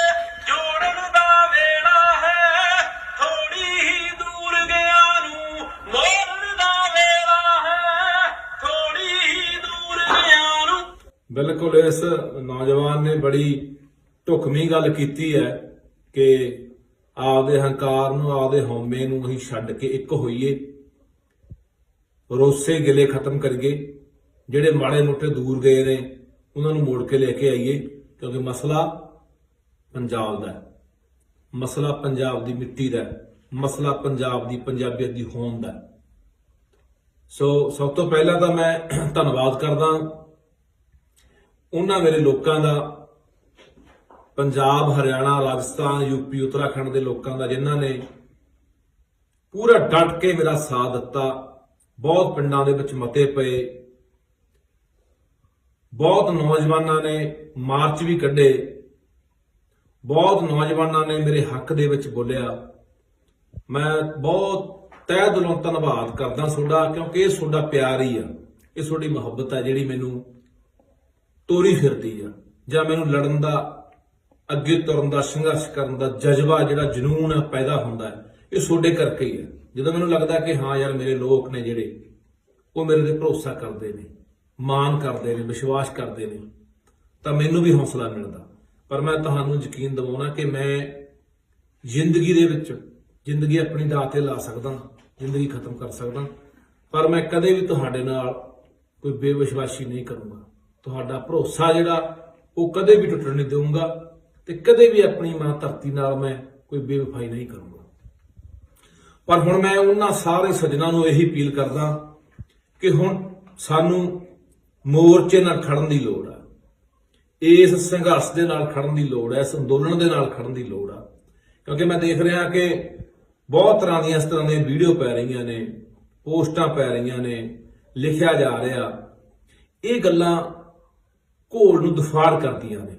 ਜੋੜਨ ਦਾ ਵੇੜਾ ਹੈ, ਥੋੜੀ ਹੀ ਦੂਰ ਗਿਆ ਨੂੰ ਮੋੜਨ ਦਾ ਵੇੜਾ ਹੈ, ਥੋੜੀ ਹੀ ਦੂਰ ਗਿਆ ਨੂੰ। ਬਿਲਕੁਲ ਇਸ ਨੌਜਵਾਨ ਨੇ ਬੜੀ ਢੁਕਵੀਂ ਗੱਲ ਕੀਤੀ ਹੈ ਕਿ ਆਪਦੇ ਹੰਕਾਰ ਨੂੰ ਆਪਦੇ ਹਉਮੈ ਨੂੰ ਅਸੀਂ ਛੱਡ ਕੇ ਇੱਕ ਹੋਈਏ, ਰੋਸੇ ਗਿਲੇ ਖਤਮ ਕਰੀਏ, ਜਿਹੜੇ ਮਾੜੇ ਮੋਟੇ ਦੂਰ ਗਏ ਨੇ ਉਹਨਾਂ ਨੂੰ ਮੋੜ ਕੇ ਲੈ ਕੇ ਆਈਏ, ਕਿਉਂਕਿ ਮਸਲਾ ਪੰਜਾਬ ਦਾ ਹੈ, ਮਸਲਾ ਪੰਜਾਬ ਦੀ ਮਿੱਟੀ ਦਾ ਹੈ, ਮਸਲਾ ਪੰਜਾਬ ਦੀ ਪੰਜਾਬੀਅਤ ਦੀ ਹੋਂਦ ਦਾ। ਸੋ ਸਭ ਤੋਂ ਪਹਿਲਾਂ ਤਾਂ ਮੈਂ ਧੰਨਵਾਦ ਕਰਦਾ ਉਹਨਾਂ ਮੇਰੇ ਲੋਕਾਂ ਦਾ, ਪੰਜਾਬ, ਹਰਿਆਣਾ, ਰਾਜਸਥਾਨ, ਯੂਪੀ, ਉੱਤਰਾਖੰਡ ਦੇ ਲੋਕਾਂ ਦਾ, ਜਿਨ੍ਹਾਂ ਨੇ ਪੂਰਾ ਡਟ ਕੇ ਮੇਰਾ ਸਾਥ ਦਿੱਤਾ। ਬਹੁਤ ਪਿੰਡਾਂ ਦੇ ਵਿੱਚ ਮਤੇ ਪਏ, ਬਹੁਤ ਨੌਜਵਾਨਾਂ ਨੇ ਮਾਰਚ ਵੀ ਕੱਢੇ, ਬਹੁਤ ਨੌਜਵਾਨਾਂ ਨੇ ਮੇਰੇ ਹੱਕ ਦੇ ਵਿੱਚ ਬੋਲਿਆ। ਮੈਂ ਬਹੁਤ ਤਹਿ ਦਿਲੋਂ ਧੰਨਵਾਦ ਕਰਦਾ ਤੁਹਾਡਾ, ਕਿਉਂਕਿ ਇਹ ਤੁਹਾਡਾ ਪਿਆਰ ਹੀ ਆ, ਇਹ ਤੁਹਾਡੀ ਮੁਹੱਬਤ ਹੈ ਜਿਹੜੀ ਮੈਨੂੰ ਤੋਰੀ ਫਿਰਦੀ ਆ, ਜਾਂ ਮੈਨੂੰ ਲੜਨ ਦਾ, ਅੱਗੇ ਤੁਰਨ ਦਾ, ਸੰਘਰਸ਼ ਕਰਨ ਦਾ ਜਜ਼ਬਾ, ਜਿਹੜਾ ਜਨੂਨ ਪੈਦਾ ਹੁੰਦਾ ਹੈ, ਇਹ ਤੁਹਾਡੇ ਕਰਕੇ ਹੀ ਹੈ। ਜਦੋਂ ਮੈਨੂੰ ਲੱਗਦਾ ਕਿ ਹਾਂ ਯਾਰ ਮੇਰੇ ਲੋਕ ਨੇ ਜਿਹੜੇ ਉਹ ਮੇਰੇ ਤੇ ਭਰੋਸਾ ਕਰਦੇ ਨੇ, ਮਾਣ ਕਰਦੇ ਨੇ, ਵਿਸ਼ਵਾਸ ਕਰਦੇ ਨੇ, ਤਾਂ ਮੈਨੂੰ ਵੀ ਹੌਸਲਾ ਮਿਲਦਾ। ਪਰ ਮੈਂ ਤੁਹਾਨੂੰ ਯਕੀਨ ਦਿਵਾਉਣਾ ਕਿ ਮੈਂ ਜ਼ਿੰਦਗੀ ਦੇ ਵਿੱਚ ਜ਼ਿੰਦਗੀ ਆਪਣੀ ਦਾਅ ਤੇ ਲਾ ਸਕਦਾ, ਜ਼ਿੰਦਗੀ ਖਤਮ ਕਰ ਸਕਦਾ, ਪਰ ਮੈਂ ਕਦੇ ਵੀ ਤੁਹਾਡੇ ਨਾਲ ਕੋਈ ਬੇਵਿਸ਼ਵਾਸੀ ਨਹੀਂ ਕਰੂੰਗਾ। ਤੁਹਾਡਾ ਭਰੋਸਾ ਜਿਹੜਾ ਉਹ ਕਦੇ ਵੀ ਟੁੱਟਣ ਨਹੀਂ ਦੇਵਾਂਗਾ ਤੇ ਕਦੇ ਵੀ ਆਪਣੀ ਮਾਂ ਧਰਤੀ ਨਾਲ ਮੈਂ ਕੋਈ ਬੇਵਫਾਈ ਨਹੀਂ ਕਰੂੰਗਾ। ਪਰ ਹੁਣ ਮੈਂ ਉਹਨਾਂ ਸਾਰੇ ਸੱਜਣਾਂ ਨੂੰ ਇਹੀ ਅਪੀਲ ਕਰਦਾ ਕਿ ਹੁਣ ਸਾਨੂੰ ਮੋਰਚੇ ਨਾਲ ਖੜਨ ਦੀ ਲੋੜ ਆ, ਇਸ ਸੰਘਰਸ਼ ਦੇ ਨਾਲ ਖੜਨ ਦੀ ਲੋੜ ਹੈ, ਇਸ ਅੰਦੋਲਨ ਦੇ ਨਾਲ ਖੜਨ ਦੀ ਲੋੜ ਆ। ਕਿਉਂਕਿ ਮੈਂ ਦੇਖ ਰਿਹਾ ਕਿ ਬਹੁਤ ਤਰ੍ਹਾਂ ਦੀਆਂ ਇਸ ਤਰ੍ਹਾਂ ਦੀਆਂ ਵੀਡੀਓ ਪੈ ਰਹੀਆਂ ਨੇ, ਪੋਸਟਾਂ ਪੈ ਰਹੀਆਂ ਨੇ, ਲਿਖਿਆ ਜਾ ਰਿਹਾ, ਇਹ ਗੱਲਾਂ ਘੋਲ ਨੂੰ ਦਫਾੜ ਕਰਦੀਆਂ ਨੇ।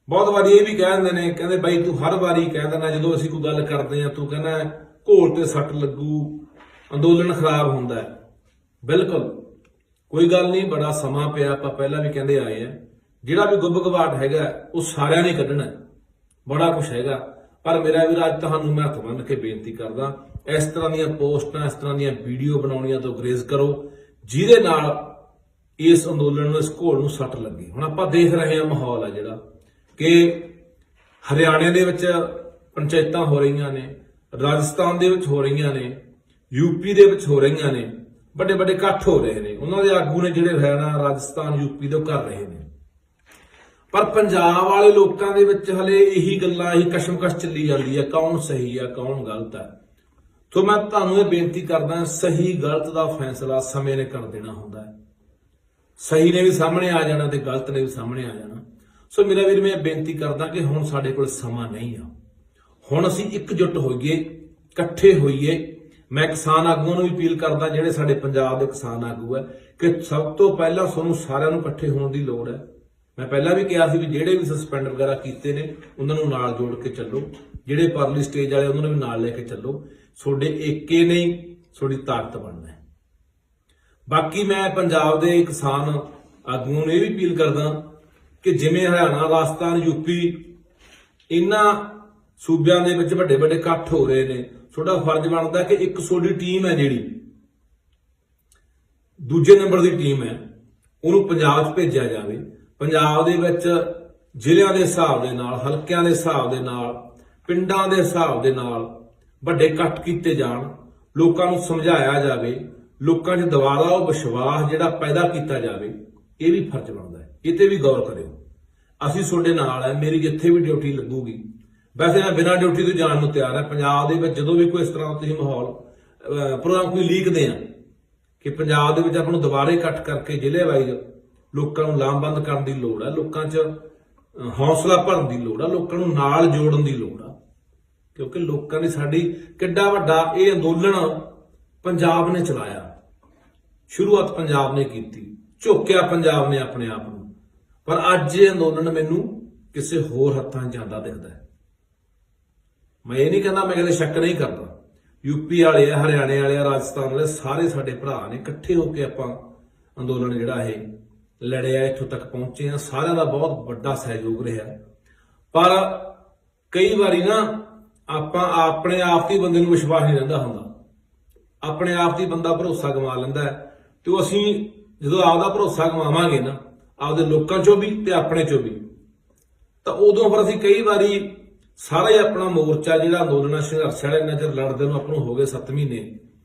ਬਹੁਤ ਵਾਰੀ ਇਹ ਵੀ ਕਹਿ ਦਿੰਦੇ ਨੇ, ਕਹਿੰਦੇ ਬਾਈ ਤੂੰ ਹਰ ਵਾਰੀ ਕਹਿ ਦਿੰਦਾ ਜਦੋਂ ਅਸੀਂ ਕੋਈ ਗੱਲ ਕਰਦੇ ਆ ਤੂੰ ਕਹਿੰਦਾ ਘੋਲ ਤੇ ਸੱਟ ਲੱਗੂ, ਅੰਦੋਲਨ ਖਰਾਬ ਹੁੰਦਾ ਹੈ। ਬਿਲਕੁਲ ਕੋਈ ਗੱਲ ਨਹੀਂ, ਬੜਾ ਸਮਾਂ ਪਿਆ, ਆਪਾਂ ਪਹਿਲਾਂ ਵੀ ਕਹਿੰਦੇ ਆਏ ਆ, ਜਿਹੜਾ ਵੀ ਗੁੱਬ-ਗਵਾਟ ਹੈਗਾ ਉਹ ਸਾਰਿਆਂ ਨੇ ਕੱਢਣਾ, ਬੜਾ ਕੁਝ ਹੈਗਾ। ਪਰ ਮੇਰਾ ਵੀਰ ਅੱਜ ਤੁਹਾਨੂੰ ਮੈਂ ਹੱਥ ਬੰਨ੍ਹ ਕੇ ਬੇਨਤੀ ਕਰਦਾ, ਇਸ ਤਰ੍ਹਾਂ ਦੀਆਂ ਪੋਸਟਾਂ, ਇਸ ਤਰ੍ਹਾਂ ਦੀਆਂ ਵੀਡੀਓ ਬਣਾਉਣੀਆਂ ਤੋਂ ਗੁਰੇਜ਼ ਕਰੋ, ਜਿਹਦੇ ਨਾਲ ਇਸ ਅੰਦੋਲਨ ਨੂੰ, ਇਸ ਘੋਲ ਨੂੰ ਸੱਟ ਲੱਗੇ। ਹੁਣ ਆਪਾਂ ਦੇਖ ਰਹੇ ਹਾਂ ਮਾਹੌਲ ਆ ਜਿਹੜਾ ਕਿ ਹਰਿਆਣੇ ਦੇ ਵਿੱਚ ਪੰਚਾਇਤਾਂ ਹੋ ਰਹੀਆਂ ਨੇ, ਰਾਜਸਥਾਨ ਦੇ ਵਿੱਚ ਹੋ ਰਹੀਆਂ ਨੇ, ਯੂਪੀ ਦੇ ਵਿੱਚ ਹੋ ਰਹੀਆਂ ਨੇ, ਵੱਡੇ ਵੱਡੇ ਇਕੱਠ ਹੋ ਰਹੇ ਨੇ, ਉਹਨਾਂ ਦੇ ਆਗੂ ਨੇ ਜਿਹੜੇ ਹਰਿਆਣਾ, ਰਾਜਸਥਾਨ, ਯੂਪੀ ਤੋਂ ਕਰ ਰਹੇ ਨੇ। ਪਰ ਪੰਜਾਬ ਵਾਲੇ ਲੋਕਾਂ ਦੇ ਵਿੱਚ ਹਲੇ ਇਹੀ ਗੱਲਾਂ, ਇਹੀ ਕਸ਼ਮਕਸ਼ ਚੱਲੀ ਜਾਂਦੀ ਹੈ, ਕੌਣ ਸਹੀ ਹੈ ਕੌਣ ਗਲਤ ਹੈ। ਸੋ ਮੈਂ ਤੁਹਾਨੂੰ ਇਹ ਬੇਨਤੀ ਕਰਦਾ, ਸਹੀ ਗਲਤ ਦਾ ਫੈਸਲਾ ਸਮੇਂ ਨੇ ਕਰ ਦੇਣਾ ਹੁੰਦਾ ਹੈ। ਸਹੀ ਨੇ ਵੀ ਸਾਹਮਣੇ ਆ ਜਾਣਾ ਤੇ ਗਲਤ ਨੇ ਵੀ ਸਾਹਮਣੇ ਆ ਜਾਣਾ। ਸੋ ਮੇਰਾ ਵੀਰ, ਮੈਂ ਬੇਨਤੀ ਕਰਦਾ ਕਿ ਹੁਣ ਸਾਡੇ ਕੋਲ ਸਮਾਂ ਨਹੀਂ ਆ, ਹੁਣ ਅਸੀਂ ਇਕਜੁੱਟ ਹੋਈਏ, ਇਕੱਠੇ ਹੋਈਏ। ਮੈਂ ਕਿਸਾਨ ਆਗੂਆਂ ਨੂੰ ਵੀ ਅਪੀਲ ਕਰਦਾ, ਜਿਹੜੇ ਸਾਡੇ ਪੰਜਾਬ ਦੇ ਕਿਸਾਨ ਆਗੂ ਹੈ, ਕਿ ਸਭ ਤੋਂ ਪਹਿਲਾਂ ਤੁਹਾਨੂੰ ਸਾਰਿਆਂ ਨੂੰ ਇਕੱਠੇ ਹੋਣ ਦੀ ਲੋੜ ਹੈ। ਮੈਂ ਪਹਿਲਾਂ ਵੀ ਕਿਹਾ ਸੀ ਵੀ ਜਿਹੜੇ ਵੀ ਸਸਪੈਂਡ ਵਗੈਰਾ ਕੀਤੇ ਨੇ ਉਹਨਾਂ ਨੂੰ ਨਾਲ ਜੋੜ ਕੇ ਚੱਲੋ, ਜਿਹੜੇ ਪਰਲੀ ਸਟੇਜ ਵਾਲੇ ਉਹਨਾਂ ਨੂੰ ਵੀ ਨਾਲ ਲੈ ਕੇ ਚੱਲੋ। ਤੁਹਾਡੇ ਏਕੇ ਨਹੀਂ, ਤੁਹਾਡੀ ਤਾਕਤ ਬਣਨਾ ਹੈ। ਬਾਕੀ ਮੈਂ ਪੰਜਾਬ ਦੇ ਕਿਸਾਨ ਆਗੂਆਂ ਨੂੰ ਇਹ ਵੀ ਅਪੀਲ ਕਰਦਾ ਕਿ ਜਿਵੇਂ ਹਰਿਆਣਾ, ਰਾਜਸਥਾਨ, ਯੂਪੀ, ਇਹਨਾਂ ਸੂਬਿਆਂ ਦੇ ਵਿੱਚ ਵੱਡੇ ਵੱਡੇ ਇਕੱਠ ਹੋ ਰਹੇ ਨੇ, ਤੁਹਾਡਾ ਫਰਜ਼ ਬਣਦਾ ਕਿ ਇੱਕ ਤੁਹਾਡੀ ਟੀਮ ਹੈ ਜਿਹੜੀ ਦੂਜੇ ਨੰਬਰ ਦੀ ਟੀਮ ਹੈ, ਉਹਨੂੰ ਪੰਜਾਬ 'ਚ ਭੇਜਿਆ ਜਾਵੇ। ਪੰਜਾਬ ਦੇ ਵਿੱਚ ਜ਼ਿਲ੍ਹਿਆਂ ਦੇ ਹਿਸਾਬ ਦੇ ਨਾਲ, ਹਲਕਿਆਂ ਦੇ ਹਿਸਾਬ ਦੇ ਨਾਲ, ਪਿੰਡਾਂ ਦੇ ਹਿਸਾਬ ਦੇ ਨਾਲ ਵੱਡੇ ਇਕੱਠ ਕੀਤੇ ਜਾਣ, ਲੋਕਾਂ ਨੂੰ ਸਮਝਾਇਆ ਜਾਵੇ, ਲੋਕਾਂ 'ਚ ਦੁਬਾਰਾ ਉਹ ਵਿਸ਼ਵਾਸ ਜਿਹੜਾ ਪੈਦਾ ਕੀਤਾ ਜਾਵੇ। ਇਹ ਵੀ ਫਰਜ਼ ਬਣਦਾ ਹੈ, ਇਹ ਤੇ ਵੀ ਗੌਰ ਕਰਿਓ। ਅਸੀਂ ਤੁਹਾਡੇ ਨਾਲ ਹੈ, ਮੇਰੀ ਜਿੱਥੇ ਵੀ ਡਿਊਟੀ ਲੱਗੂਗੀ। ਵੈਸੇ ਮੈਂ ਬਿਨਾਂ ਡਿਊਟੀ ਤੋਂ ਜਾਣ ਨੂੰ ਤਿਆਰ ਹਾਂ। ਪੰਜਾਬ ਦੇ ਵਿੱਚ ਜਦੋਂ ਵੀ ਕੋਈ ਇਸ ਤਰ੍ਹਾਂ ਦਾ ਤੁਸੀਂ ਮਾਹੌਲ ਪ੍ਰੋਗਰਾਮ ਕੋਈ ਲੀਕਦੇ ਆ ਕਿ ਪੰਜਾਬ ਦੇ ਵਿੱਚ ਆਪਾਂ ਨੂੰ ਦੁਬਾਰਾ ਇਕੱਠ ਕਰਕੇ ਜ਼ਿਲ੍ਹੇ ਵਾਈਜ਼ ਲੋਕਾਂ ਨੂੰ ਲਾਮਬੰਦ ਕਰਨ ਦੀ ਲੋੜ ਹੈ, ਲੋਕਾਂ 'ਚ ਹੌਸਲਾ ਭਰਨ ਦੀ ਲੋੜ ਹੈ, ਲੋਕਾਂ ਨੂੰ ਨਾਲ ਜੋੜਨ ਦੀ ਲੋੜ ਆ। ਕਿਉਂਕਿ ਲੋਕਾਂ ਨੇ ਸਾਡੀ ਕਿੱਡਾ ਵੱਡਾ ਇਹ ਅੰਦੋਲਨ ਪੰਜਾਬ ਨੇ ਚਲਾਇਆ, ਸ਼ੁਰੂਆਤ ਪੰਜਾਬ ਨੇ ਕੀਤੀ, ਝੋਕਿਆ ਪੰਜਾਬ ਨੇ ਆਪਣੇ ਆਪ ਨੂੰ। ਪਰ ਅੱਜ ਇਹ ਅੰਦੋਲਨ ਮੈਨੂੰ ਕਿਸੇ ਹੋਰ ਹੱਥਾਂ 'ਚ ਜਾਂਦਾ ਦਿਖਦਾ ਹੈ। ਮੈਂ ਇਹ ਨਹੀਂ ਕਹਿੰਦਾ, ਮੈਂ ਕਦੇ ਸ਼ੱਕ ਨਹੀਂ ਕਰਦਾ। ਯੂਪੀ ਵਾਲੇ ਆ, ਹਰਿਆਣੇ ਵਾਲੇ ਆ, ਰਾਜਸਥਾਨ ਵਾਲੇ, ਸਾਰੇ ਸਾਡੇ ਭਰਾ ਨੇ, ਇਕੱਠੇ ਹੋ ਕੇ ਆਪਾਂ ਅੰਦੋਲਨ ਜਿਹੜਾ ਇਹ ਲੜਿਆ, ਇੱਥੋਂ ਤੱਕ ਪਹੁੰਚੇ ਆ। ਸਾਰਿਆਂ ਦਾ ਬਹੁਤ ਵੱਡਾ ਸਹਿਯੋਗ ਰਿਹਾ। ਪਰ ਕਈ ਵਾਰੀ ਨਾ ਆਪਾਂ ਆਪਣੇ ਆਪ ਦੀ ਬੰਦੇ ਨੂੰ ਵਿਸ਼ਵਾਸ ਨਹੀਂ ਰਹਿੰਦਾ ਹੁੰਦਾ, ਆਪਣੇ ਆਪ ਦੀ ਬੰਦਾ ਭਰੋਸਾ ਗਵਾ ਲੈਂਦਾ ਹੈ। ਤੇ ਉਹ ਅਸੀਂ ਜਦੋਂ ਆਪਦਾ ਭਰੋਸਾ ਗਵਾਵਾਂਗੇ ਨਾ, ਆਪਦੇ ਲੋਕਾਂ 'ਚੋਂ ਵੀ ਤੇ ਆਪਣੇ 'ਚੋਂ ਵੀ, ਤਾਂ ਉਦੋਂ ਫਿਰ ਅਸੀਂ ਕਈ ਵਾਰੀ ਸਾਰਾ ਹੀ ਆਪਣਾ ਮੋਰਚਾ ਜਿਹੜਾ ਅੰਦੋਲਨਾਂ ਸੰਘਰਸ਼ ਵਾਲੇ ਇੰਨਾ ਚਿਰ ਲੜਦੇ ਨੂੰ ਆਪਾਂ ਨੂੰ ਹੋ ਗਏ 7 ਮਹੀਨੇ,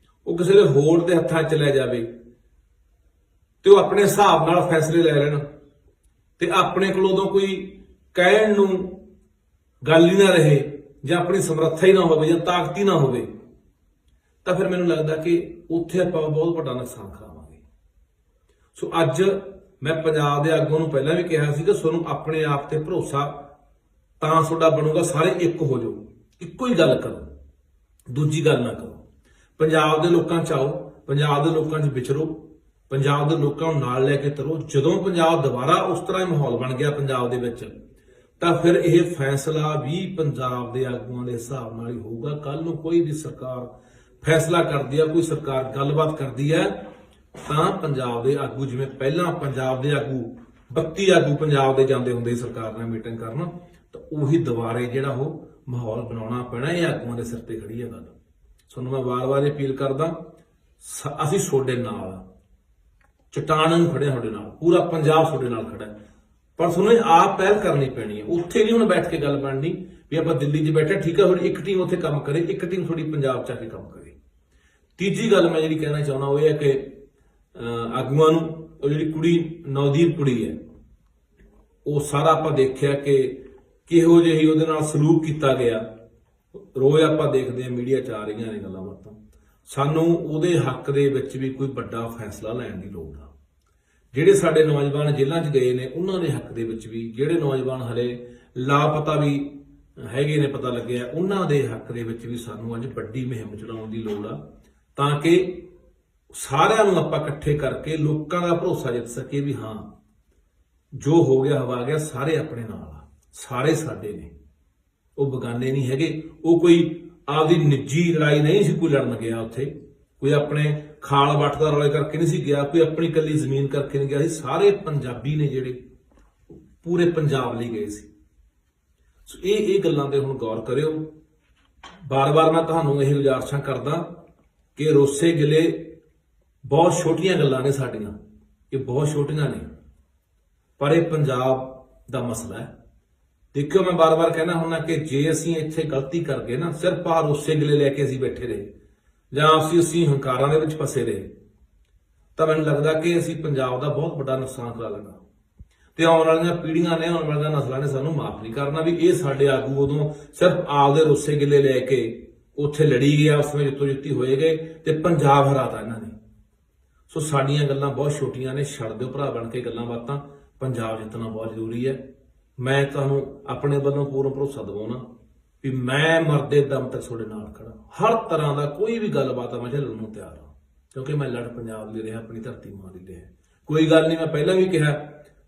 ਉਹ ਕਿਸੇ ਦੇ ਹੋਰ ਦੇ ਹੱਥਾਂ 'ਚ ਲੈ ਜਾਵੇ ਤੇ ਉਹ ਆਪਣੇ ਹਿਸਾਬ ਨਾਲ ਫੈਸਲੇ ਲੈ ਲੈਣ ਤੇ ਆਪਣੇ ਕੋਲ ਉਦੋਂ ਕੋਈ ਕਹਿਣ ਨੂੰ ਗੱਲ ਹੀ ਨਾ ਰਹੇ, ਜਾਂ ਆਪਣੀ ਸਮਰੱਥਾ ਹੀ ਨਾ ਹੋਵੇ, ਜਾਂ ਤਾਕਤ ਹੀ ਨਾ ਹੋਵੇ, ਤਾਂ ਫਿਰ ਮੈਨੂੰ ਲੱਗਦਾ ਕਿ ਉੱਥੇ ਆਪਾਂ ਬਹੁਤ ਵੱਡਾ ਨੁਕਸਾਨ ਕਰਾਵਾਂਗੇ। ਸੋ ਅੱਜ ਮੈਂ ਪੰਜਾਬ ਦੇ ਆਗੂਆਂ ਨੂੰ ਪਹਿਲਾਂ ਵੀ ਕਿਹਾ ਸੀ ਕਿ ਤੁਹਾਨੂੰ ਆਪਣੇ ਆਪ ਤੇ ਭਰੋਸਾ ਤਾਂ ਤੁਹਾਡਾ ਬਣੂਗਾ, ਸਾਰੇ ਇੱਕ ਹੋ ਜਾਓ, ਇੱਕੋ ਹੀ ਗੱਲ ਕਰੋ, ਦੂਜੀ ਗੱਲ ਨਾ ਕਰੋ। ਪੰਜਾਬ ਦੇ ਲੋਕਾਂ 'ਚ ਆਓ, ਪੰਜਾਬ ਦੇ ਲੋਕਾਂ 'ਚ ਵਿਚਰੋ, ਪੰਜਾਬ ਦੇ ਲੋਕਾਂ ਨੂੰ ਨਾਲ ਲੈ ਕੇ ਤੁਰੋ। ਜਦੋਂ ਪੰਜਾਬ ਦੁਬਾਰਾ ਉਸ ਤਰ੍ਹਾਂ ਹੀ ਮਾਹੌਲ ਬਣ ਗਿਆ ਪੰਜਾਬ ਦੇ ਵਿੱਚ, ਤਾਂ ਫਿਰ ਇਹ ਫੈਸਲਾ ਵੀ ਪੰਜਾਬ ਦੇ ਆਗੂਆਂ ਦੇ ਹਿਸਾਬ ਨਾਲ ਹੀ ਹੋਊਗਾ। ਕੱਲ ਨੂੰ ਕੋਈ ਵੀ ਸਰਕਾਰ ਫੈਸਲਾ ਕਰਦੀ ਹੈ, ਕੋਈ ਸਰਕਾਰ ਗੱਲਬਾਤ ਕਰਦੀ ਹੈ, ਤਾਂ ਪੰਜਾਬ ਦੇ ਆਗੂ, ਜਿਵੇਂ ਪਹਿਲਾਂ ਪੰਜਾਬ ਦੇ ਆਗੂ 32 ਆਗੂ ਪੰਜਾਬ ਦੇ ਜਾਂਦੇ ਹੁੰਦੇ ਸਰਕਾਰ ਨਾਲ ਮੀਟਿੰਗ ਕਰਨ, ਤਾਂ ਉਹੀ ਦੁਬਾਰੇ ਜਿਹੜਾ ਉਹ ਮਾਹੌਲ ਬਣਾਉਣਾ ਪੈਣਾ। ਇਹ ਆਗੂਆਂ ਦੇ ਸਿਰ ਤੇ ਖੜੀ ਹੈ ਗੱਲ। ਤੁਹਾਨੂੰ ਮੈਂ ਵਾਰ-ਵਾਰ ਅਪੀਲ ਕਰਦਾ, ਅਸੀਂ ਤੁਹਾਡੇ ਨਾਲ, ਚਟਾਨ ਨੂੰ ਖੜੇ ਤੁਹਾਡੇ ਨਾਲ, ਪੂਰਾ ਪੰਜਾਬ ਤੁਹਾਡੇ ਨਾਲ ਖੜਾ ਹੈ। ਪਰ ਤੁਹਾਨੂੰ ਆਪ ਪਹਿਲ ਕਰਨੀ ਪੈਣੀ ਹੈ। ਉੱਥੇ ਨਹੀਂ ਹੁਣ ਬੈਠ ਕੇ ਗੱਲ ਬਣਨੀ ਵੀ ਆਪਾਂ ਦਿੱਲੀ 'ਚ ਬੈਠੇ, ਠੀਕ ਹੈ, ਤੁਹਾਡੀ ਇੱਕ ਟੀਮ ਉੱਥੇ ਕੰਮ ਕਰੇ, ਇੱਕ ਟੀਮ ਤੁਹਾਡੀ ਪੰਜਾਬ 'ਚ ਆ ਕੇ ਕੰਮ ਕਰੇ। ਤੀਜੀ ਗੱਲ ਮੈਂ ਜਿਹੜੀ ਕਹਿਣਾ ਚਾਹੁੰਦਾ ਉਹ ਇਹ ਹੈ ਕਿ ਆਗੂਆਂ ਨੂੰ ਉਹ ਜਿਹੜੀ ਕੁੜੀ ਨਵਦੀਪ ਕੁੜੀ ਹੈ, ਉਹ ਸਾਰਾ ਆਪਾਂ ਦੇਖਿਆ ਕਿ ਕਿਹੋ ਜਿਹੀ ਉਹਦੇ ਨਾਲ ਸਲੂਕ ਕੀਤਾ ਗਿਆ। ਰੋਜ਼ ਆਪਾਂ ਦੇਖਦੇ ਹਾਂ ਮੀਡੀਆ 'ਚ ਆ ਰਹੀਆਂ ਨੇ ਗੱਲਾਂ ਬਾਤਾਂ। ਸਾਨੂੰ ਉਹਦੇ ਹੱਕ ਦੇ ਵਿੱਚ ਵੀ ਕੋਈ ਵੱਡਾ ਫੈਸਲਾ ਲੈਣ ਦੀ ਲੋੜ ਆ। ਜਿਹੜੇ ਸਾਡੇ ਨੌਜਵਾਨ ਜੇਲ੍ਹਾਂ 'ਚ ਗਏ ਨੇ ਉਹਨਾਂ ਦੇ ਹੱਕ ਦੇ ਵਿੱਚ ਵੀ, ਜਿਹੜੇ ਨੌਜਵਾਨ ਹਲੇ ਲਾਪਤਾ ਵੀ ਹੈਗੇ ਨੇ ਪਤਾ ਲੱਗਿਆ, ਉਹਨਾਂ ਦੇ ਹੱਕ ਦੇ ਵਿੱਚ ਵੀ ਸਾਨੂੰ ਅੱਜ ਵੱਡੀ ਮੁਹਿੰਮ ਚਲਾਉਣ ਦੀ ਲੋੜ ਆ, ਤਾਂ ਕਿ ਸਾਰਿਆਂ ਨੂੰ ਆਪਾਂ ਇਕੱਠੇ ਕਰਕੇ ਲੋਕਾਂ ਦਾ ਭਰੋਸਾ ਜਿੱਤ ਸਕੀਏ ਵੀ ਹਾਂ ਜੋ ਹੋ ਗਿਆ ਹਵਾ ਗਿਆ, ਸਾਰੇ ਆਪਣੇ ਨਾਲ ਆ, ਸਾਰੇ ਸਾਡੇ ਨੇ, ਉਹ ਬਗਾਨੇ ਨਹੀਂ ਹੈਗੇ। ਉਹ ਕੋਈ ਆਪਦੀ ਨਿੱਜੀ ਲੜਾਈ ਨਹੀਂ ਸੀ ਕੋਈ ਲੜਨ ਗਿਆ ਉੱਥੇ, ਕੋਈ ਆਪਣੇ ਖਾਲ ਵੱਟ ਦਾ ਰੌਲੇ ਕਰਕੇ ਨਹੀਂ ਸੀ ਗਿਆ, ਕੋਈ ਆਪਣੀ ਇਕੱਲੀ ਜ਼ਮੀਨ ਕਰਕੇ ਨਹੀਂ ਗਿਆ ਸੀ। ਸਾਰੇ ਪੰਜਾਬੀ ਨੇ ਜਿਹੜੇ ਪੂਰੇ ਪੰਜਾਬ ਲਈ ਗਏ ਸੀ। ਸੋ ਇਹ ਗੱਲਾਂ ਤੇ ਹੁਣ ਗੌਰ ਕਰਿਓ। ਬਾਰ-ਬਾਰ ਮੈਂ ਤੁਹਾਨੂੰ ਇਹ ਗੁਜ਼ਾਰਿਸ਼ਾਂ ਕਰਦਾ ਕਿ ਰੋਸੇ ਗਿਲੇ ਬਹੁਤ ਛੋਟੀਆਂ ਗੱਲਾਂ ਨੇ ਸਾਡੀਆਂ, ਇਹ ਬਹੁਤ ਛੋਟੀਆਂ ਨੇ, ਪਰ ਇਹ ਪੰਜਾਬ ਦਾ ਮਸਲਾ ਹੈ। ਦੇਖਿਓ, ਮੈਂ ਬਾਰ-ਬਾਰ ਕਹਿਣਾ ਹੁੰਦਾ ਕਿ ਜੇ ਅਸੀਂ ਇੱਥੇ ਗਲਤੀ ਕਰ ਗਏ ਨਾ, ਸਿਰਫ ਆ ਰੋਸੇ ਗਿਲੇ ਲੈ ਕੇ ਅਸੀਂ ਬੈਠੇ ਰਹੇ, ਜਾਂ ਅਸੀਂ ਹੰਕਾਰਾਂ ਦੇ ਵਿੱਚ ਫਸੇ ਰਹੇ, ਤਾਂ ਮੈਨੂੰ ਲੱਗਦਾ ਕਿ ਅਸੀਂ ਪੰਜਾਬ ਦਾ ਬਹੁਤ ਵੱਡਾ ਨੁਕਸਾਨ ਕਰਾ ਲੈਣਾ ਤੇ ਆਉਣ ਵਾਲੀਆਂ ਪੀੜ੍ਹੀਆਂ ਨੇ, ਆਉਣ ਵਾਲੀਆਂ ਨਸਲਾਂ ਨੇ ਸਾਨੂੰ ਮਾਫ ਨਹੀਂ ਕਰਨਾ ਵੀ ਇਹ ਸਾਡੇ ਆਗੂ ਉਦੋਂ ਸਿਰਫ ਆਪਦੇ ਰੁੱਸੇ ਗਿੱਲੇ ਲੈ ਕੇ ਉੱਥੇ ਲੜੀ ਗਿਆ, ਉਸ ਵਿੱਚ ਜਿੱਤੋ ਜਿੱਤੀ ਹੋਏ ਗਏ ਤੇ ਪੰਜਾਬ ਹਰਾਤਾ ਇਹਨਾਂ ਨੇ। ਸੋ ਸਾਡੀਆਂ ਗੱਲਾਂ ਬਹੁਤ ਛੋਟੀਆਂ ਨੇ, ਛੱਡ ਦਿਓ ਭਰਾ ਬਣ ਕੇ ਗੱਲਾਂ ਬਾਤਾਂ। ਪੰਜਾਬ ਜਿੱਤਣਾ ਬਹੁਤ ਜ਼ਰੂਰੀ ਹੈ। ਮੈਂ ਤੁਹਾਨੂੰ ਆਪਣੇ ਵੱਲੋਂ ਪੂਰਨ ਭਰੋਸਾ ਦਿਵਾਉਣਾ ਵੀ ਮੈਂ ਮਰਦੇ ਦਮ ਤੱਕ ਤੁਹਾਡੇ ਨਾਲ ਖੜਾ। ਹਰ ਤਰ੍ਹਾਂ ਦਾ ਕੋਈ ਵੀ ਗੱਲਬਾਤ ਆ ਮੈਂ ਝੱਲਣ ਨੂੰ ਤਿਆਰ ਹਾਂ, ਕਿਉਂਕਿ ਮੈਂ ਲੜ ਪੰਜਾਬ ਲਈ ਰਿਹਾ, ਆਪਣੀ ਧਰਤੀ ਮਾਂ ਲਈ ਰਿਹਾ। ਕੋਈ ਗੱਲ ਨਹੀਂ, ਮੈਂ ਪਹਿਲਾਂ ਵੀ ਕਿਹਾ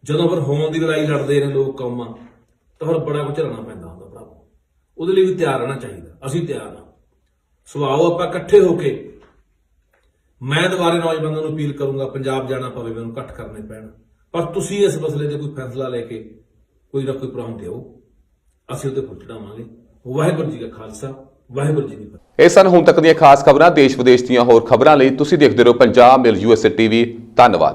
ਜਦੋਂ ਫਿਰ ਹੋਣ ਦੀ ਲੜਾਈ ਲੜਦੇ ਨੇ ਲੋਕ ਕੌਮਾਂ ਤਾਂ ਫਿਰ ਬੜਾ ਕੁਝ ਝੱਲਣਾ ਪੈਂਦਾ ਹੁੰਦਾ ਭਰਾਵੋ। ਉਹਦੇ ਲਈ ਵੀ ਤਿਆਰ ਰਹਿਣਾ ਚਾਹੀਦਾ। ਅਸੀਂ ਤਿਆਰ ਹਾਂ। ਸੋ ਆਓ ਆਪਾਂ ਇਕੱਠੇ ਹੋ ਕੇ, ਮੈਂ ਦੁਬਾਰੇ ਨੌਜਵਾਨਾਂ ਨੂੰ ਅਪੀਲ ਕਰੂੰਗਾ, ਪੰਜਾਬ ਜਾਣਾ ਪਵੇ ਮੈਨੂੰ ਇਕੱਠ ਕਰਨੇ ਪੈਣ, ਪਰ ਤੁਸੀਂ ਇਸ ਮਸਲੇ ਤੇ ਕੋਈ ਫੈਸਲਾ ਲੈ ਕੇ ਕੋਈ ਨਾ ਕੋਈ ਪ੍ਰੋਗਰਾਮ ਦਿਓ, ਅਸੀਂ ਉਹਦੇ ਫੁੱਟ ਚੜਾਵਾਂਗੇ। ਵਾਹਿਗੁਰੂ ਜੀ ਕਾ ਖਾਲਸਾ, ਵਾਹਿਗੁਰੂ ਜੀ ਕੀ ਫਤਿਹ। ਇਹ ਸਨ ਹੁਣ ਤੱਕ ਦੀਆਂ ਖਾਸ ਖਬਰਾਂ। ਦੇਸ਼ ਵਿਦੇਸ਼ ਦੀਆਂ ਹੋਰ ਖਬਰਾਂ ਲਈ ਤੁਸੀਂ ਦੇਖਦੇ ਰਹੋ ਪੰਜਾਬ ਮੇਲ USA TV। ਧੰਨਵਾਦ।